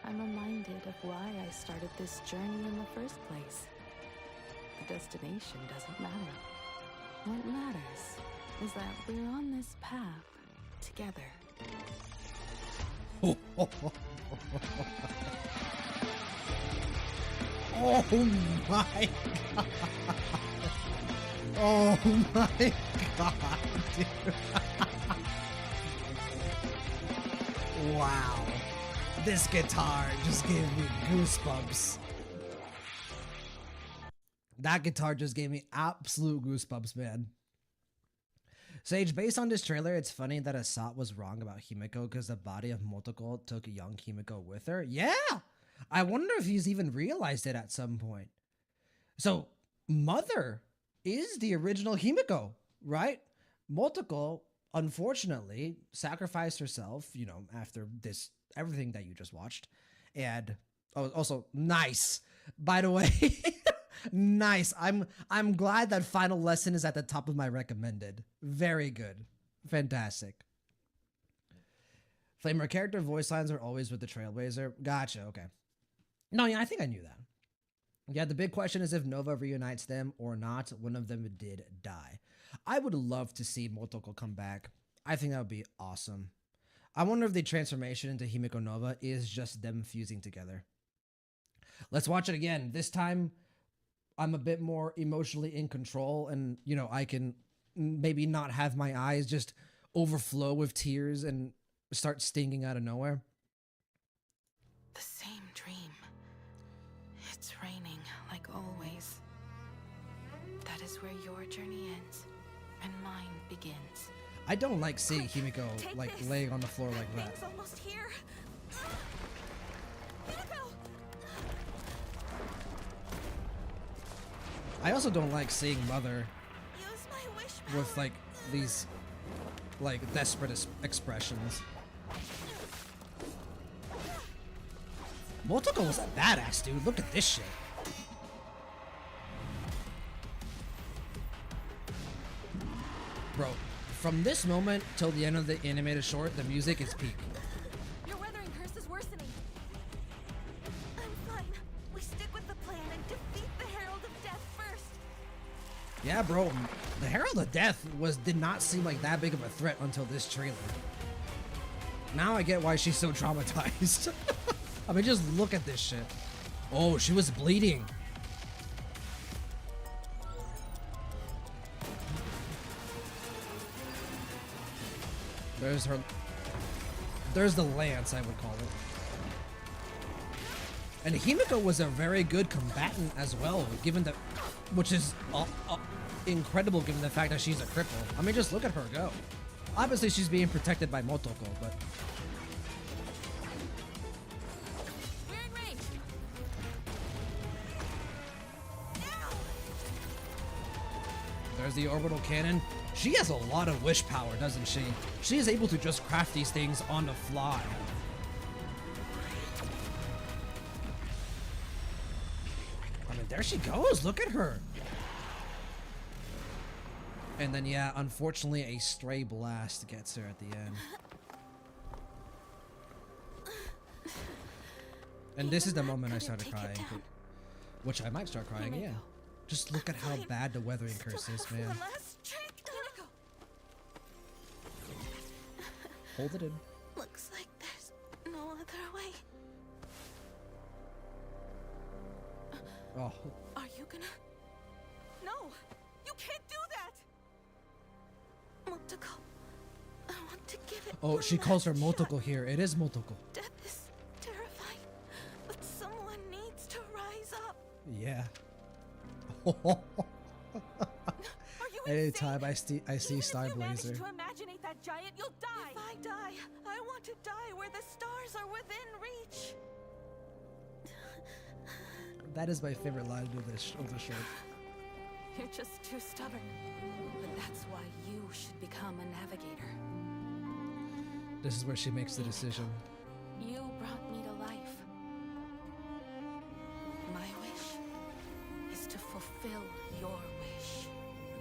[SPEAKER 2] I'm reminded of why I started this journey in the first place. The destination doesn't matter. What matters is that we're on this path together.
[SPEAKER 1] Oh my god. Oh my god, dude. Wow. This guitar just gave me goosebumps. That guitar just gave me absolute goosebumps, man. Sage, based on this trailer, it's funny that Asat was wrong about Himiko because the body of Motoko took young Himiko with her. Yeah! I wonder if he's even realized it at some point. So, Mother is the original Himiko, right? Motoko, unfortunately, sacrificed herself, you know, after this, everything that you just watched. And, oh, also, nice. By the way, nice. I'm glad that final lesson is at the top of my recommended. Very good. Fantastic. Flamer character voice lines are always with the Trailblazer. Gotcha, okay. No, yeah, I think I knew that. Yeah, the big question is if Nova reunites them or not. One of them did die. I would love to see Motoko come back. I think that would be awesome. I wonder if the transformation into Himiko Nova is just them fusing together. Let's watch it again. This time, I'm a bit more emotionally in control and, you know, I can maybe not have my eyes just overflow with tears and start stinging out of nowhere.
[SPEAKER 2] The same dream. It's raining like always. That is where your journey ends and mine begins.
[SPEAKER 1] I don't like seeing Himiko like laying on the floor like that.
[SPEAKER 2] It's almost here. Himiko!
[SPEAKER 1] I also don't like seeing Mother
[SPEAKER 2] Use my wish
[SPEAKER 1] with
[SPEAKER 2] power.
[SPEAKER 1] like these like desperate expressions. Motoko was a badass, dude. Look at this shit. Bro, from this moment till the end of the animated short, the music is peak.
[SPEAKER 2] Your weathering curse is worsening. I'm fine. We stick with the plan and defeat the Herald of Death first.
[SPEAKER 1] Yeah, bro, the Herald of Death did not seem like that big of a threat until this trailer. Now I get why she's so traumatized. I mean, just look at this shit. Oh, she was bleeding. There's the lance, I would call it. And Himiko was a very good combatant as well, given that, which is incredible given the fact that she's a cripple. I mean, just look at her go. Obviously, she's being protected by Motoko, but...
[SPEAKER 2] We're in range.
[SPEAKER 1] There's the orbital cannon. She has a lot of wish power, doesn't she? She is able to just craft these things on the fly. I mean, there she goes. Look at her. And then, yeah, unfortunately, a stray blast gets her at the end. And this is the moment I started crying. Which I might start crying, yeah. Just look at how bad the weathering curse is, man. Hold it in.
[SPEAKER 2] Looks like there's no other way.
[SPEAKER 1] Oh,
[SPEAKER 2] Are you gonna? No! You can't do that! Motoko, I want to give it
[SPEAKER 1] oh,
[SPEAKER 2] one
[SPEAKER 1] she calls her
[SPEAKER 2] last shot.
[SPEAKER 1] Motoko here. It is Motoko.
[SPEAKER 2] Death is terrifying, but someone needs to rise up.
[SPEAKER 1] Yeah.
[SPEAKER 2] Are you
[SPEAKER 1] Anytime
[SPEAKER 2] insane?
[SPEAKER 1] I see
[SPEAKER 2] Even
[SPEAKER 1] Star
[SPEAKER 2] if you manage
[SPEAKER 1] Blazer.
[SPEAKER 2] to imaginate that giant, you'll die. If I die, I want to die where the stars are within reach.
[SPEAKER 1] That is my favorite line of the short.
[SPEAKER 2] You're just too stubborn. But that's why you should become a navigator.
[SPEAKER 1] This is where she makes the decision.
[SPEAKER 2] You brought me to life. My wish fulfill your wish.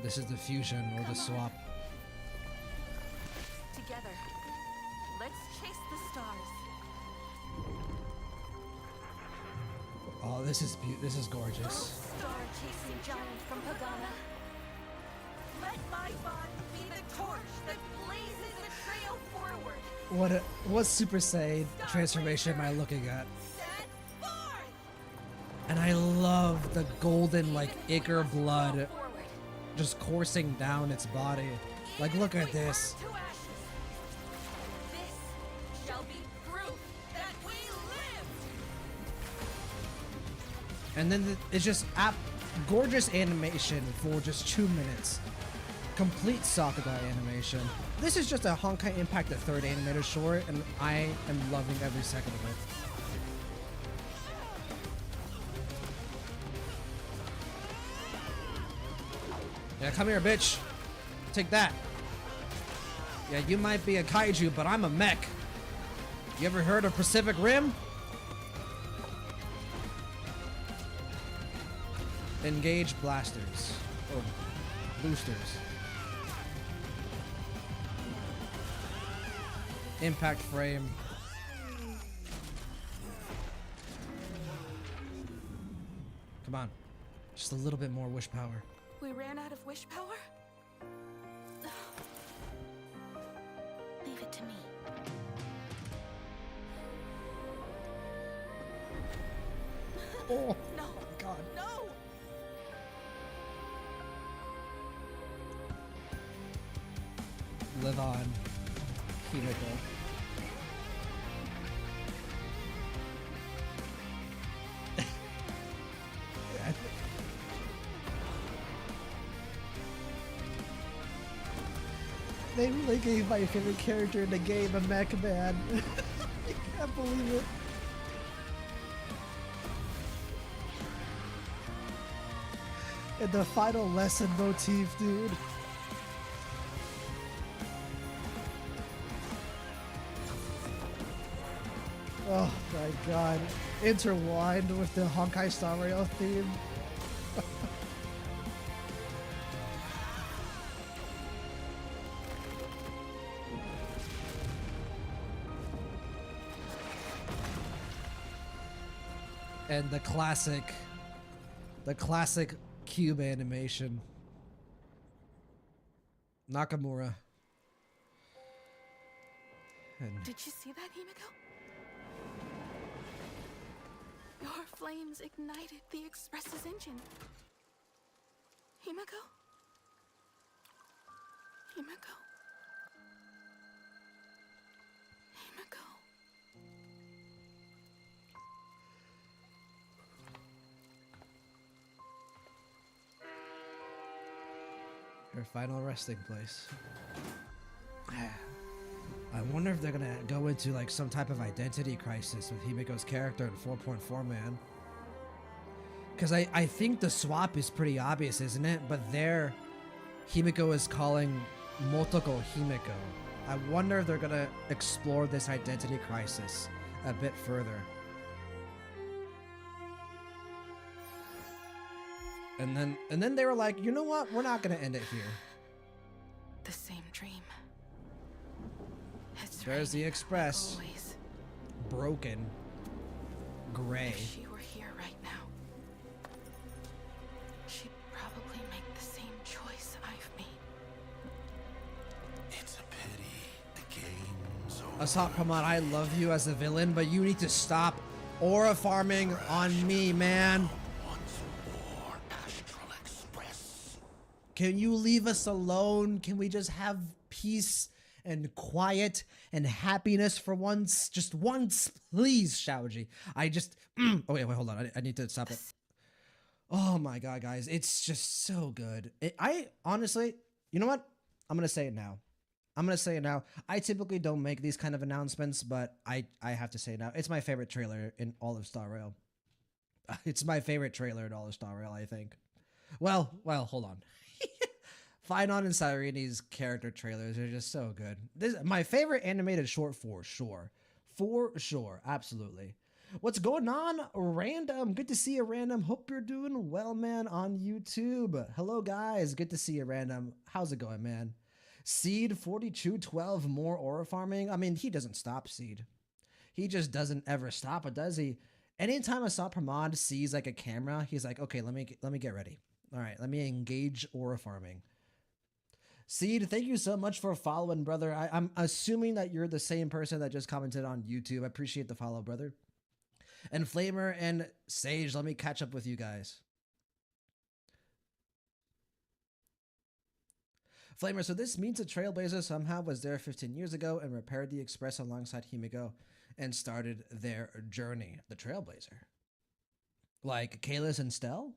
[SPEAKER 1] This is the fusion or the swap.
[SPEAKER 2] Together, let's chase the stars.
[SPEAKER 1] Oh, this is gorgeous.
[SPEAKER 2] Star-chasing giant from Pagana. Let my body be the torch that blazes a trail forward.
[SPEAKER 1] What Super Saiyan transformation am I looking at?
[SPEAKER 2] Set forth!
[SPEAKER 1] And I love the golden, like, ichor blood
[SPEAKER 2] Forward.
[SPEAKER 1] just coursing down its body. Like, look at this.
[SPEAKER 2] To ashes. This shall be proof that we live.
[SPEAKER 1] And then it's just gorgeous animation for just 2 minutes. Complete Sakuga animation. This is just a Honkai Impact the Third animated short, and I am loving every second of it. Yeah, come here, bitch. Take that. Yeah, you might be a kaiju, but I'm a mech. You ever heard of Pacific Rim? Engage blasters. Or boosters. Impact frame. Come on. Just a little bit more wish power.
[SPEAKER 2] We ran out of wish power? Leave it to me.
[SPEAKER 1] Oh,
[SPEAKER 2] No.
[SPEAKER 1] God.
[SPEAKER 2] No!
[SPEAKER 1] Live on. Himiko. They really gave my favorite character in the game a mech man. I can't believe it. And the final lesson motif, dude. Oh my god. Intertwined with the Honkai Star Rail theme. And the classic cube animation. Nakamura. And
[SPEAKER 2] Did you see that, Himiko? Your flames ignited the Express's engine. Himiko? Himiko? Himiko?
[SPEAKER 1] her final resting place. I wonder if they're gonna go into like some type of identity crisis with Himiko's character in 4.4 Man. Because I think the swap is pretty obvious, isn't it? But there, Himiko is calling Motoko Himiko. I wonder if they're gonna explore this identity crisis a bit further. And then they were like, you know what? We're not gonna end it here.
[SPEAKER 2] The same dream. It's
[SPEAKER 1] There's the
[SPEAKER 2] raining
[SPEAKER 1] Express.
[SPEAKER 2] like always.
[SPEAKER 1] Broken. Gray.
[SPEAKER 2] If she were here right now, she'd probably make the same choice I've made.
[SPEAKER 3] It's a pity the game's over.
[SPEAKER 1] Assault Command, I love you as a villain, but you need to stop aura farming on me, man.
[SPEAKER 3] Once more, Astral Express.
[SPEAKER 1] Can you leave us alone? Can we just have peace and quiet and happiness for once? Just once, please, Shaoji. I just... oh, wait, hold on. I need to stop it. Oh my god, guys. It's just so good. I honestly... You know what? I'm going to say it now. I typically don't make these kind of announcements, but I have to say it now. It's my favorite trailer in all of Star Rail. It's my favorite trailer in all of Star Rail, I think. Well, hold on. Finon and Cyreni's character trailers are just so good. This my favorite animated short for sure. For sure, absolutely. What's going on, Random? Good to see you, Random. Hope you're doing well, man, on YouTube. Hello, guys. Good to see you, Random. How's it going, man? Seed 4212, more aura farming. I mean, he doesn't stop, Seed. He just doesn't ever stop, does he? Anytime I saw Pramod sees like a camera, he's like, okay, let me get ready. All right, let me engage aura farming. Seed, thank you so much for following, brother. I'm assuming that you're the same person that just commented on YouTube. I appreciate the follow, brother. And Flamer and Sage, let me catch up with you guys. Flamer, so this means a Trailblazer somehow was there 15 years ago and repaired the Express alongside Himiko and started their journey. The Trailblazer. Like Kalis and Stell?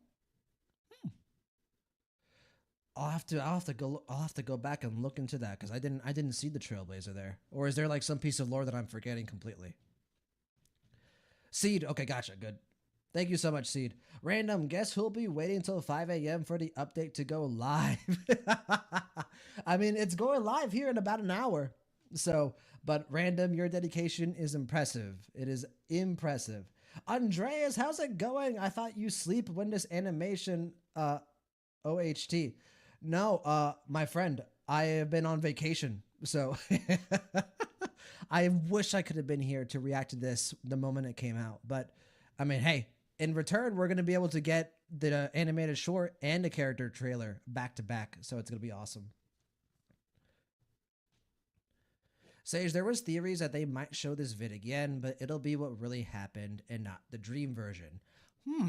[SPEAKER 1] I'll have to go back and look into that because I didn't see the Trailblazer there. Or is there like some piece of lore that I'm forgetting completely? Seed, okay, gotcha, good. Thank you so much, Seed. Random, guess who'll be waiting until 5 a.m. for the update to go live? I mean, it's going live here in about an hour. So, but Random, your dedication is impressive. It is impressive. Andreas, how's it going? I thought you sleep when this animation, OHT. No, my friend, I have been on vacation, so I wish I could have been here to react to this the moment it came out. But I mean, hey, in return, we're going to be able to get the animated short and the character trailer back to back, so it's going to be awesome. Sage, there was theories that they might show this vid again, but it'll be what really happened and not the dream version.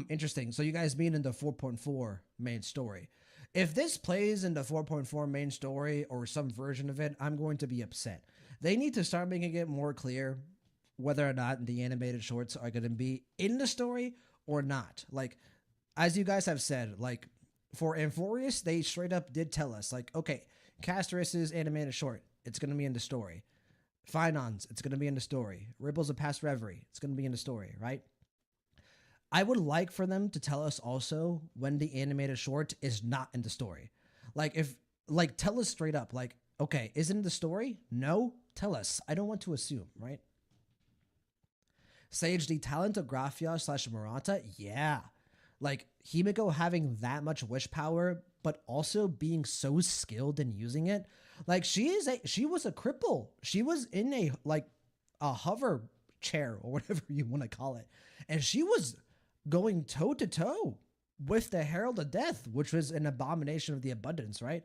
[SPEAKER 1] Interesting. So you guys mean in the 4.4 main story. If this plays in the 4.4 main story or some version of it, I'm going to be upset. They need to start making it more clear whether or not the animated shorts are going to be in the story or not. Like, as you guys have said, like, for Amphorius, they straight up did tell us, like, okay, Castorus's animated short, it's going to be in the story. Finons, it's going to be in the story. Ripples of Past Reverie, it's going to be in the story, right? I would like for them to tell us also when the animated short is not in the story. Like, tell us straight up, like, okay, is it in the story? No? Tell us. I don't want to assume, right? Sage, the talent of Grafia / Murata, yeah. Like, Himiko having that much wish power, but also being so skilled in using it. Like, she was a cripple. She was in a hover chair or whatever you want to call it. And she was going toe to toe with the Herald of Death, which was an abomination of the abundance, right?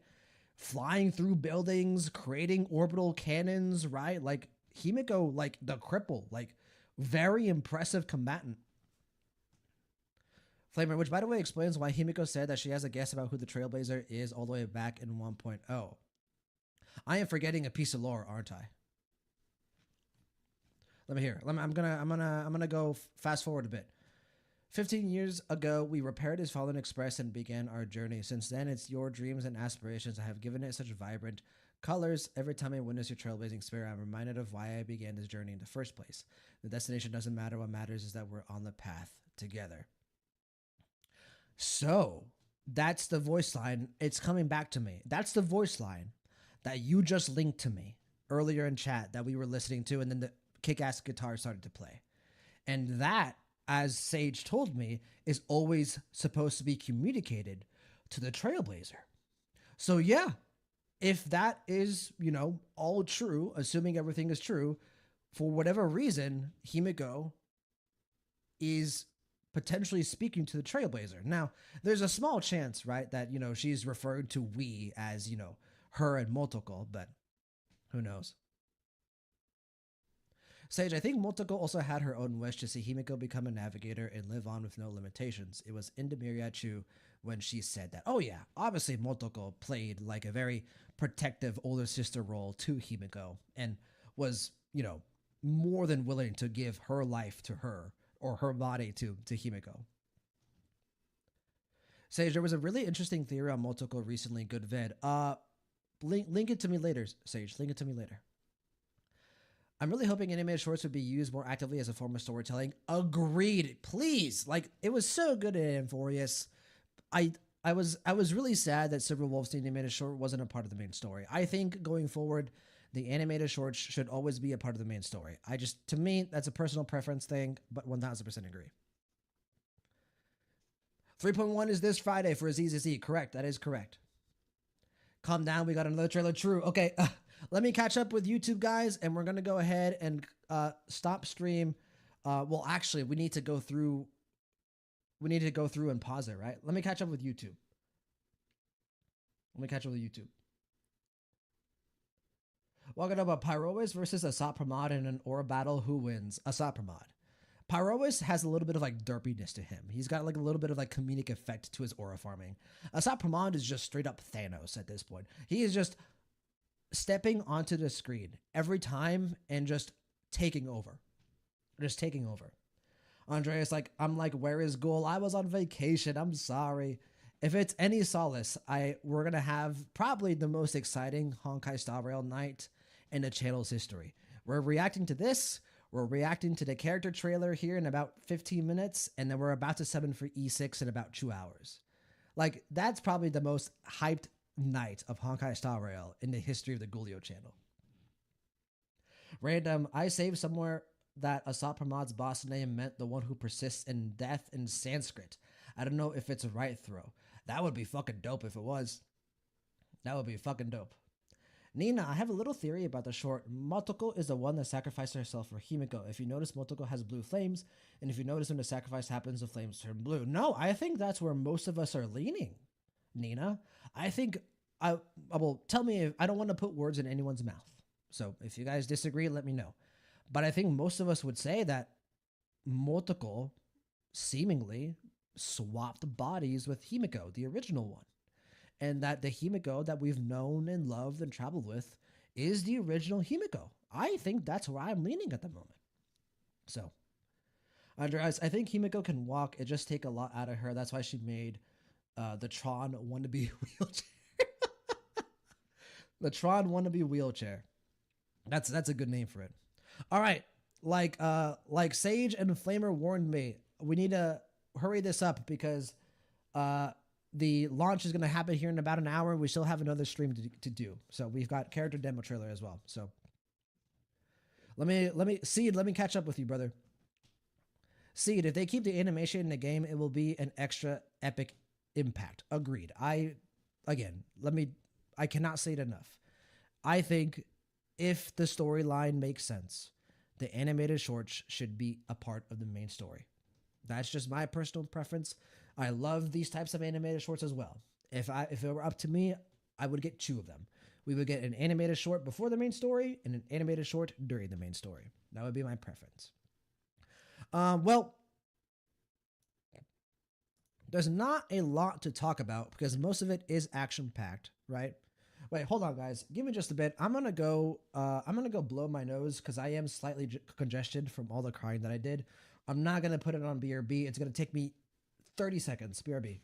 [SPEAKER 1] Flying through buildings, creating orbital cannons, right? Like Himiko, like the cripple, like very impressive combatant. Flamer, which by the way explains why Himiko said that she has a guess about who the Trailblazer is all the way back in 1.0. I am forgetting a piece of lore, aren't I? Let me hear. I'm gonna go fast forward a bit. 15 years ago, we repaired his fallen express and began our journey. Since then, it's your dreams and aspirations that have given it such vibrant colors. Every time I witness your trailblazing spirit, I'm reminded of why I began this journey in the first place. The destination doesn't matter. What matters is that we're on the path together. So, that's the voice line. It's coming back to me. That's the voice line that you just linked to me earlier in chat that we were listening to, and then the kick-ass guitar started to play. And that, as Sage told me, is always supposed to be communicated to the Trailblazer. So yeah, if that is, all true, assuming everything is true, for whatever reason, Himiko is potentially speaking to the Trailblazer. Now, there's a small chance, right, that, she's referred to we as, her and Motoko, but who knows? Sage, I think Motoko also had her own wish to see Himiko become a navigator and live on with no limitations. It was in the Miriachu when she said that. Oh yeah, obviously Motoko played like a very protective older sister role to Himiko and was, more than willing to give her life to her or her body to Himiko. Sage, there was a really interesting theory on Motoko recently. Good vid. Link it to me later, Sage. Link it to me later. I'm really hoping animated shorts would be used more actively as a form of storytelling. Agreed. Please. Like, it was so good in Amphorius. I was really sad that Silver Wolf's animated short wasn't a part of the main story. I think going forward, the animated shorts should always be a part of the main story. To me, that's a personal preference thing, but 1000% agree. 3.1 is this Friday for ZZZ. Correct. That is correct. Calm down. We got another trailer. True. Okay. Let me catch up with YouTube, guys, and we're going to go ahead and stop stream. Well, actually, we need to go through and pause it, right? Let me catch up with YouTube. Welcome about Pyrois versus Asat Pramod in an aura battle. Who wins? Asat Pramod. Pyrois has a little bit of like derpiness to him. He's got like a little bit of like comedic effect to his aura farming. Asat Pramod is just straight up Thanos at this point. He is just stepping onto the screen every time and just taking over. Andreas, like, I'm like, where is Ghoul? I was on vacation. I'm sorry. If it's any solace, we're gonna have probably the most exciting Honkai Star Rail night in the channel's history. We're reacting to this. We're reacting to the character trailer here in about 15 minutes, and then we're about to summon for E6 in about 2 hours. Like, that's probably the most hyped night of Honkai Star Rail in the history of the Gulio channel. Random, I saved somewhere that Asat Pramod's boss name meant the one who persists in death in Sanskrit. I don't know if it's a right throw. That would be fucking dope if it was. That would be fucking dope. Nina, I have a little theory about the short. Motoko is the one that sacrificed herself for Himiko. If you notice, Motoko has blue flames, and if you notice when the sacrifice happens, the flames turn blue. No, I think that's where most of us are leaning, Nina. I think, I will tell me if I don't want to put words in anyone's mouth. So if you guys disagree, let me know. But I think most of us would say that Motoko seemingly swapped bodies with Himiko, the original one. And that the Himiko that we've known and loved and traveled with is the original Himiko. I think that's where I'm leaning at the moment. So, Andreas, I think Himiko can walk. It just take a lot out of her. That's why she made the Tron wannabe wheelchair. The Tron wannabe wheelchair. That's a good name for it. All right, like Sage and Flamer warned me, we need to hurry this up because the launch is going to happen here in about an hour. We still have another stream to do. So we've got character demo trailer as well. So let me Seed, let me catch up with you, brother. Seed, if they keep the animation in the game, it will be an extra epic impact. Agreed. I cannot say it enough. I think if the storyline makes sense, the animated shorts should be a part of the main story. That's just my personal preference. I love these types of animated shorts as well. If it were up to me, I would get 2 of them. We would get an animated short before the main story and an animated short during the main story. That would be my preference. Well, there's not a lot to talk about because most of it is action-packed, right? Wait, hold on, guys. Give me just a bit. I'm gonna go blow my nose because I am slightly congested from all the crying that I did. I'm not gonna put it on BRB. It's gonna take me 30 seconds. BRB.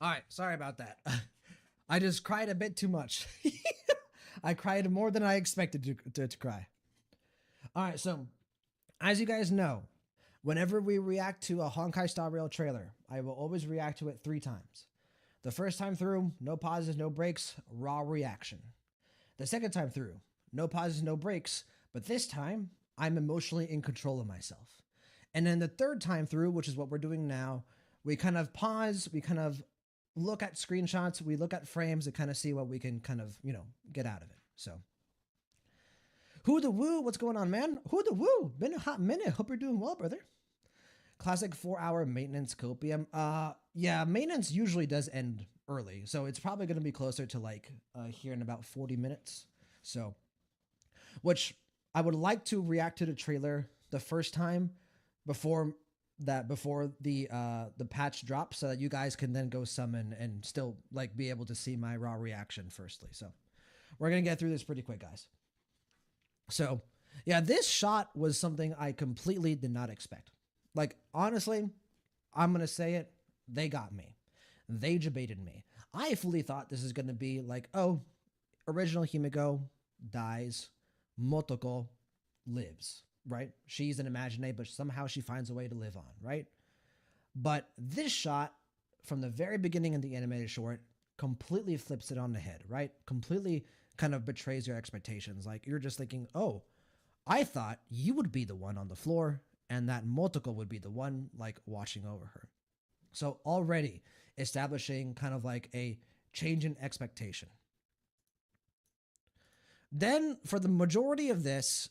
[SPEAKER 1] All right, sorry about that. I just cried a bit too much. I cried more than I expected to cry. All right, so as you guys know, whenever we react to a Honkai Star Rail trailer, I will always react to it 3 times. The first time through, no pauses, no breaks, raw reaction. The second time through, no pauses, no breaks, but this time, I'm emotionally in control of myself. And then the third time through, which is what we're doing now, we kind of pause, we kind of look at screenshots, we look at frames to kind of see what we can kind of, get out of it. So, who the woo? What's going on, man? Who the woo? Been a hot minute. Hope you're doing well, brother. Classic 4-hour maintenance copium. Yeah, maintenance usually does end early, so it's probably going to be closer to like here in about 40 minutes. So, which I would like to react to the trailer the first time before the patch drops, so that you guys can then go summon and still like be able to see my raw reaction firstly. So we're gonna get through this pretty quick, guys. So, yeah, this shot was something I completely did not expect. Like, honestly, I'm going to say it. They got me. They debated me. I fully thought this is going to be like, oh, original Himiko dies, Motoko lives, right? She's an imaginate, but somehow she finds a way to live on, right? But this shot from the very beginning of the animated short completely flips it on the head, right? Completely kind of betrays your expectations. Like you're just thinking, oh, I thought you would be the one on the floor and that Motoko would be the one like watching over her. So already establishing kind of like a change in expectation. Then for the majority of this,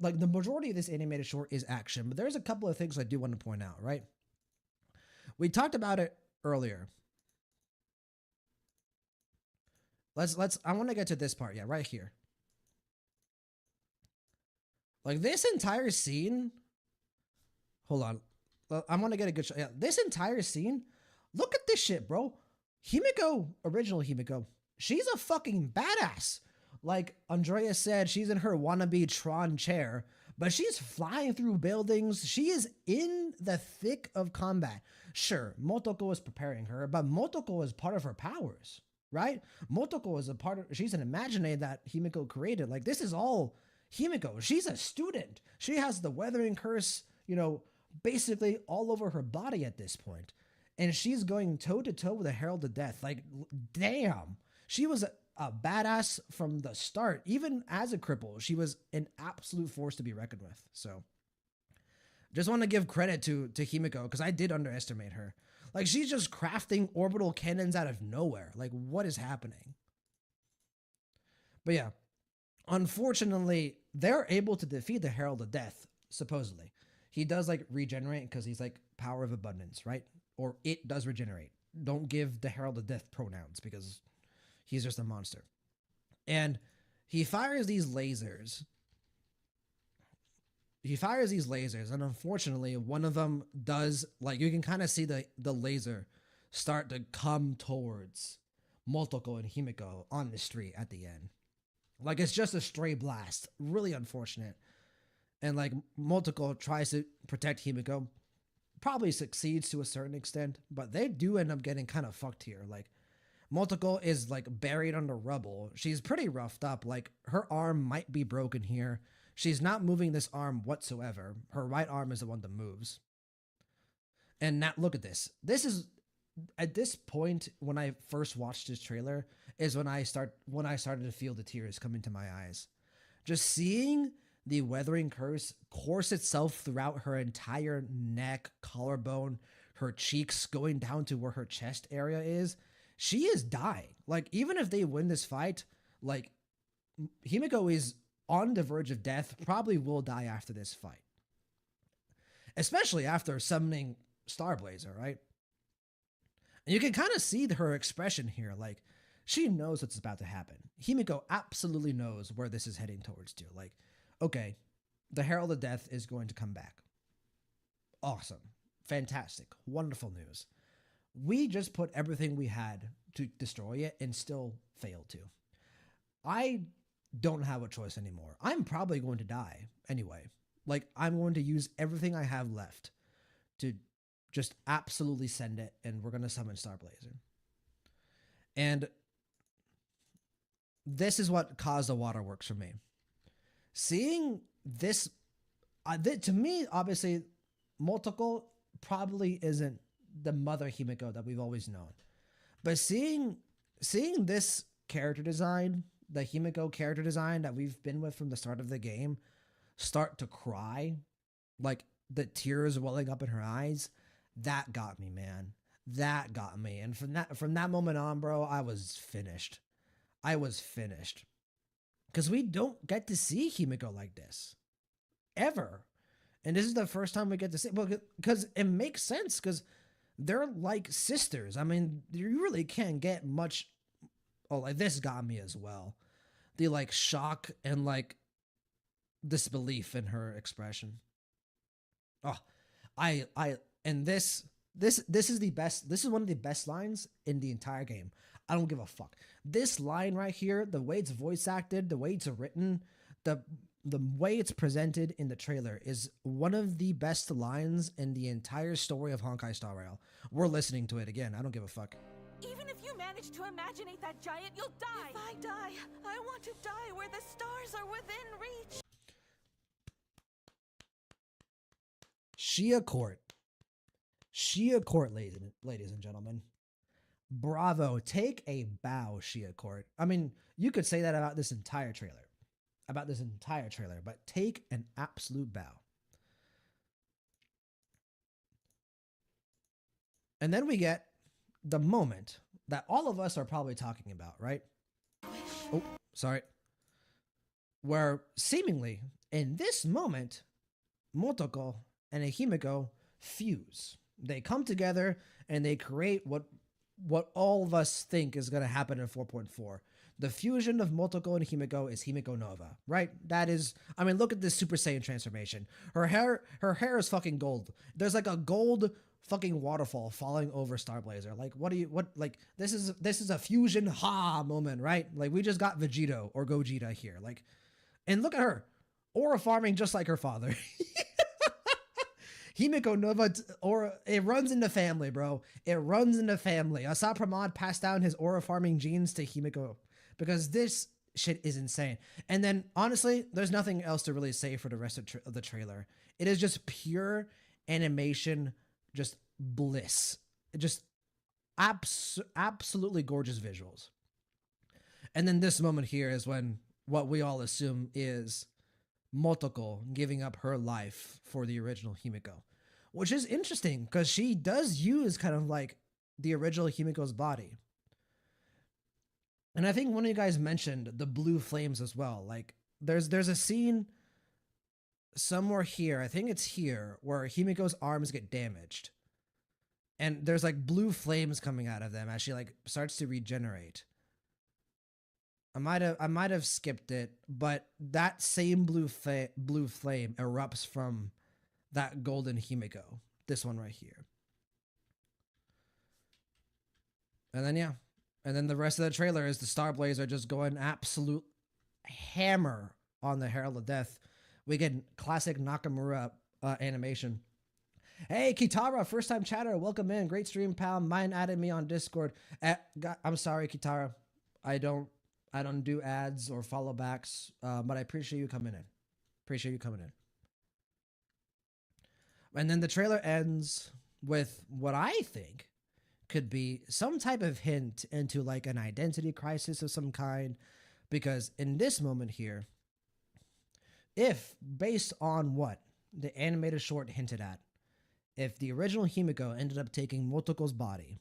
[SPEAKER 1] like the majority of this animated short is action, but there's a couple of things I do want to point out, right? We talked about it earlier. I want to get to this part, yeah, right here. Like this entire scene, hold on. I want to get a good shot. Yeah, this entire scene, look at this shit, bro. Himiko, original Himiko, she's a fucking badass. Like Andrea said, she's in her wannabe Tron chair, but she's flying through buildings. She is in the thick of combat. Sure, Motoko is preparing her, but Motoko is part of her powers, right? Motoko is a part of, she's an imaginary that Himiko created. Like this is all Himiko. She's a student. She has the weathering curse, you know, basically all over her body at this point. And she's going toe to toe with a Herald of Death. Like, damn. She was a badass from the start. Even as a cripple, she was an absolute force to be reckoned with. So, just want to give credit to Himiko because I did underestimate her. Like, she's just crafting orbital cannons out of nowhere. Like, what is happening? But yeah, unfortunately, they're able to defeat the Herald of Death, supposedly. He does, like, regenerate because he's, like, power of abundance, right? Or it does regenerate. Don't give the Herald of Death pronouns because he's just a monster. And he fires these lasers. And unfortunately, one of them does, like, you can kind of see the laser start to come towards Motoko and Himiko on the street at the end. Like, it's just a stray blast. Really unfortunate. And, like, Motoko tries to protect Himiko. Probably succeeds to a certain extent, but they do end up getting kind of fucked here. Like, Motoko is, like, buried under rubble. She's pretty roughed up. Like, her arm might be broken here. She's not moving this arm whatsoever. Her right arm is the one that moves. And now, look at this. This is, at this point, when I first watched this trailer, is when I started to feel the tears come into my eyes. Just seeing the weathering curse course itself throughout her entire neck, collarbone, her cheeks, going down to where her chest area is. She is dying. Like, even if they win this fight, like, Himiko is on the verge of death, probably will die after this fight. Especially after summoning Starblazer, right? And you can kind of see her expression here. Like, she knows what's about to happen. Himiko absolutely knows where this is heading towards to. Like, okay, the Herald of Death is going to come back. Awesome. Fantastic. Wonderful news. We just put everything we had to destroy it and still failed to. I don't have a choice anymore. I'm probably going to die anyway. Like, I'm going to use everything I have left to just absolutely send it, and we're going to summon Starblazer. And this is what caused the waterworks for me. Seeing this, to me, obviously, Motoko probably isn't the mother Himiko that we've always known. But seeing this character design, the Himiko character design that we've been with from the start of the game, start to cry, like the tears welling up in her eyes, that got me, man. That got me. And from that moment on, bro, I was finished. Because we don't get to see Himiko like this. Ever. And this is the first time we get to see, well, because it makes sense, because they're like sisters. I mean, you really can't get much. Oh, like this got me as well. The like shock and like disbelief in her expression. Oh, and this is the best. This is one of the best lines in the entire game. I don't give a fuck. This line right here, the way it's voice acted, the way it's written, the way it's presented in the trailer is one of the best lines in the entire story of Honkai Star Rail. We're listening to it again. I don't give a fuck.
[SPEAKER 4] Even if you manage to imaginate that giant, you'll die. If I die, I want to die where the stars are within reach.
[SPEAKER 1] Shia Court. Shia Court, ladies and gentlemen. Bravo. Take a bow, Shia Court. I mean, you could say that about this entire trailer. But take an absolute bow. And then we get the moment that all of us are probably talking about, right? Oh, sorry. Where seemingly in this moment, Motoko and Himeko fuse. They come together and they create what all of us think is going to happen in 4.4. The fusion of Motoko and Himeko is Himeko Nova, right? That is, I mean, look at this Super Saiyan transformation. Her hair is fucking gold. There's like a gold fucking waterfall falling over Star Blazer. Like, this is a fusion ha moment, right? Like, we just got Vegito or Gogeta here. Like, and look at her. Aura farming just like her father. Himeko Nova, or it runs in the family, bro. It runs in the family. Asat Pramod passed down his aura farming genes to Himeko because this shit is insane. And then, honestly, there's nothing else to really say for the rest of the trailer. It is just pure animation, just bliss. Just absolutely gorgeous visuals. And then this moment here is when what we all assume is Motoko giving up her life for the original Himeko, which is interesting because she does use kind of like the original Himeko's body. And I think one of you guys mentioned the blue flames as well. Like there's a scene somewhere here, I think it's here, where Himeko's arms get damaged. And there's like blue flames coming out of them as she like starts to regenerate. I might have skipped it, but that same blue flame erupts from that golden Himeko. This one right here. And then yeah. And then the rest of the trailer is the Star Blazer just going absolute hammer on the Herald of Death. We get classic Nakamura animation. Hey, Kitara, first time chatter. Welcome in. Great stream, pal. Mine added me on Discord. I'm sorry, Kitara. I don't do ads or follow backs, but I appreciate you coming in. And then the trailer ends with what I think could be some type of hint into like an identity crisis of some kind, because in this moment here, if based on what the animated short hinted at, if the original Himeko ended up taking Motoko's body,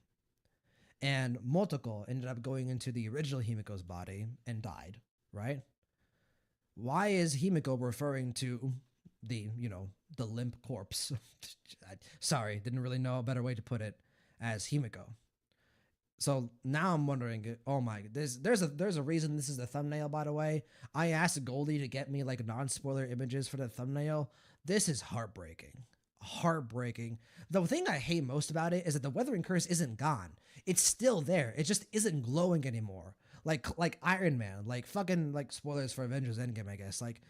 [SPEAKER 1] and Motoko ended up going into the original Himeko's body and died, right? Why is Himeko referring to the limp corpse? Sorry, didn't really know a better way to put it, as Himeko. So now I'm wondering, oh my, there's a reason this is the thumbnail, by the way. I asked Goldie to get me like non-spoiler images for the thumbnail. This is heartbreaking. The thing I hate most about it is that the weathering curse isn't gone. It's still there. It just isn't glowing anymore. Like Iron Man, like fucking like spoilers for Avengers Endgame, I guess. Like,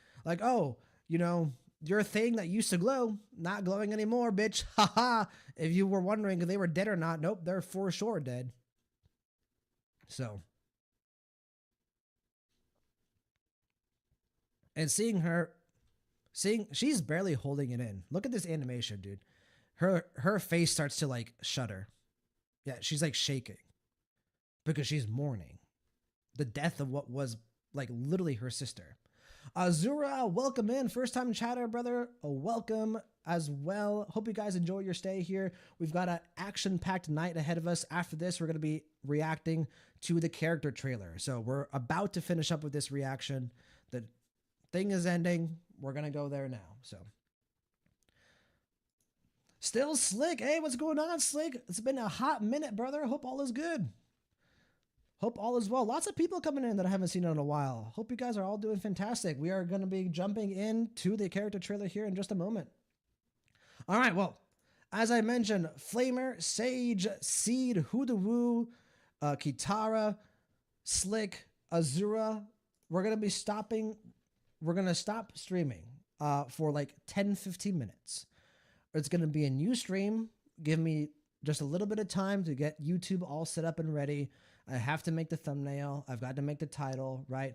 [SPEAKER 1] oh, your thing that used to glow, not glowing anymore, bitch. Haha. If you were wondering if they were dead or not, nope, they're for sure dead. So. And she's barely holding it in. Look at this animation, dude. Her face starts to like shudder. Yeah, she's like shaking because she's mourning the death of what was like literally her sister. Azura, welcome in. First time chatter, brother. Welcome as well. Hope you guys enjoy your stay here. We've got an action-packed night ahead of us. After this, we're going to be reacting to the character trailer. So we're about to finish up with this reaction. The thing is ending. We're going to go there now. So still Slick. Hey, what's going on, Slick? It's been a hot minute, brother. Hope all is good. Hope all is well. Lots of people coming in that I haven't seen in a while. Hope you guys are all doing fantastic. We are going to be jumping into the character trailer here in just a moment. All right, well, as I mentioned, Flamer, Sage, Seed, Hoodoo, Kitara, Slick, Azura. We're going to be stopping we're going to stop streaming for like 10-15 minutes. It's going to be a new stream. Give me just a little bit of time to get YouTube all set up and ready. I have to make the thumbnail. I've got to make the title, right?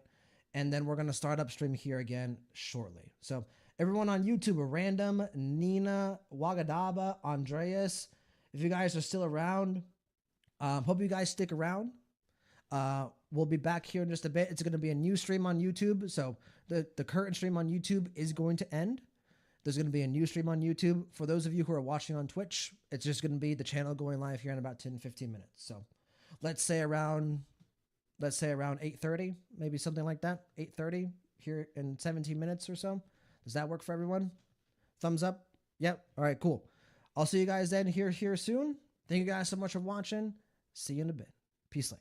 [SPEAKER 1] And then we're going to start up stream here again shortly. So everyone on YouTube, Random, Nina, Wagadaba, Andreas, if you guys are still around, hope you guys stick around. We'll be back here in just a bit. It's going to be a new stream on YouTube. So the current stream on YouTube is going to end. There's going to be a new stream on YouTube. For those of you who are watching on Twitch, it's just going to be the channel going live here in about 10-15 minutes. So let's say around 8:30, maybe something like that. 8:30 here in 17 minutes or so. Does that work for everyone? Thumbs up? Yep. All right, cool. I'll see you guys then here soon. Thank you guys so much for watching. See you in a bit. Peace, light.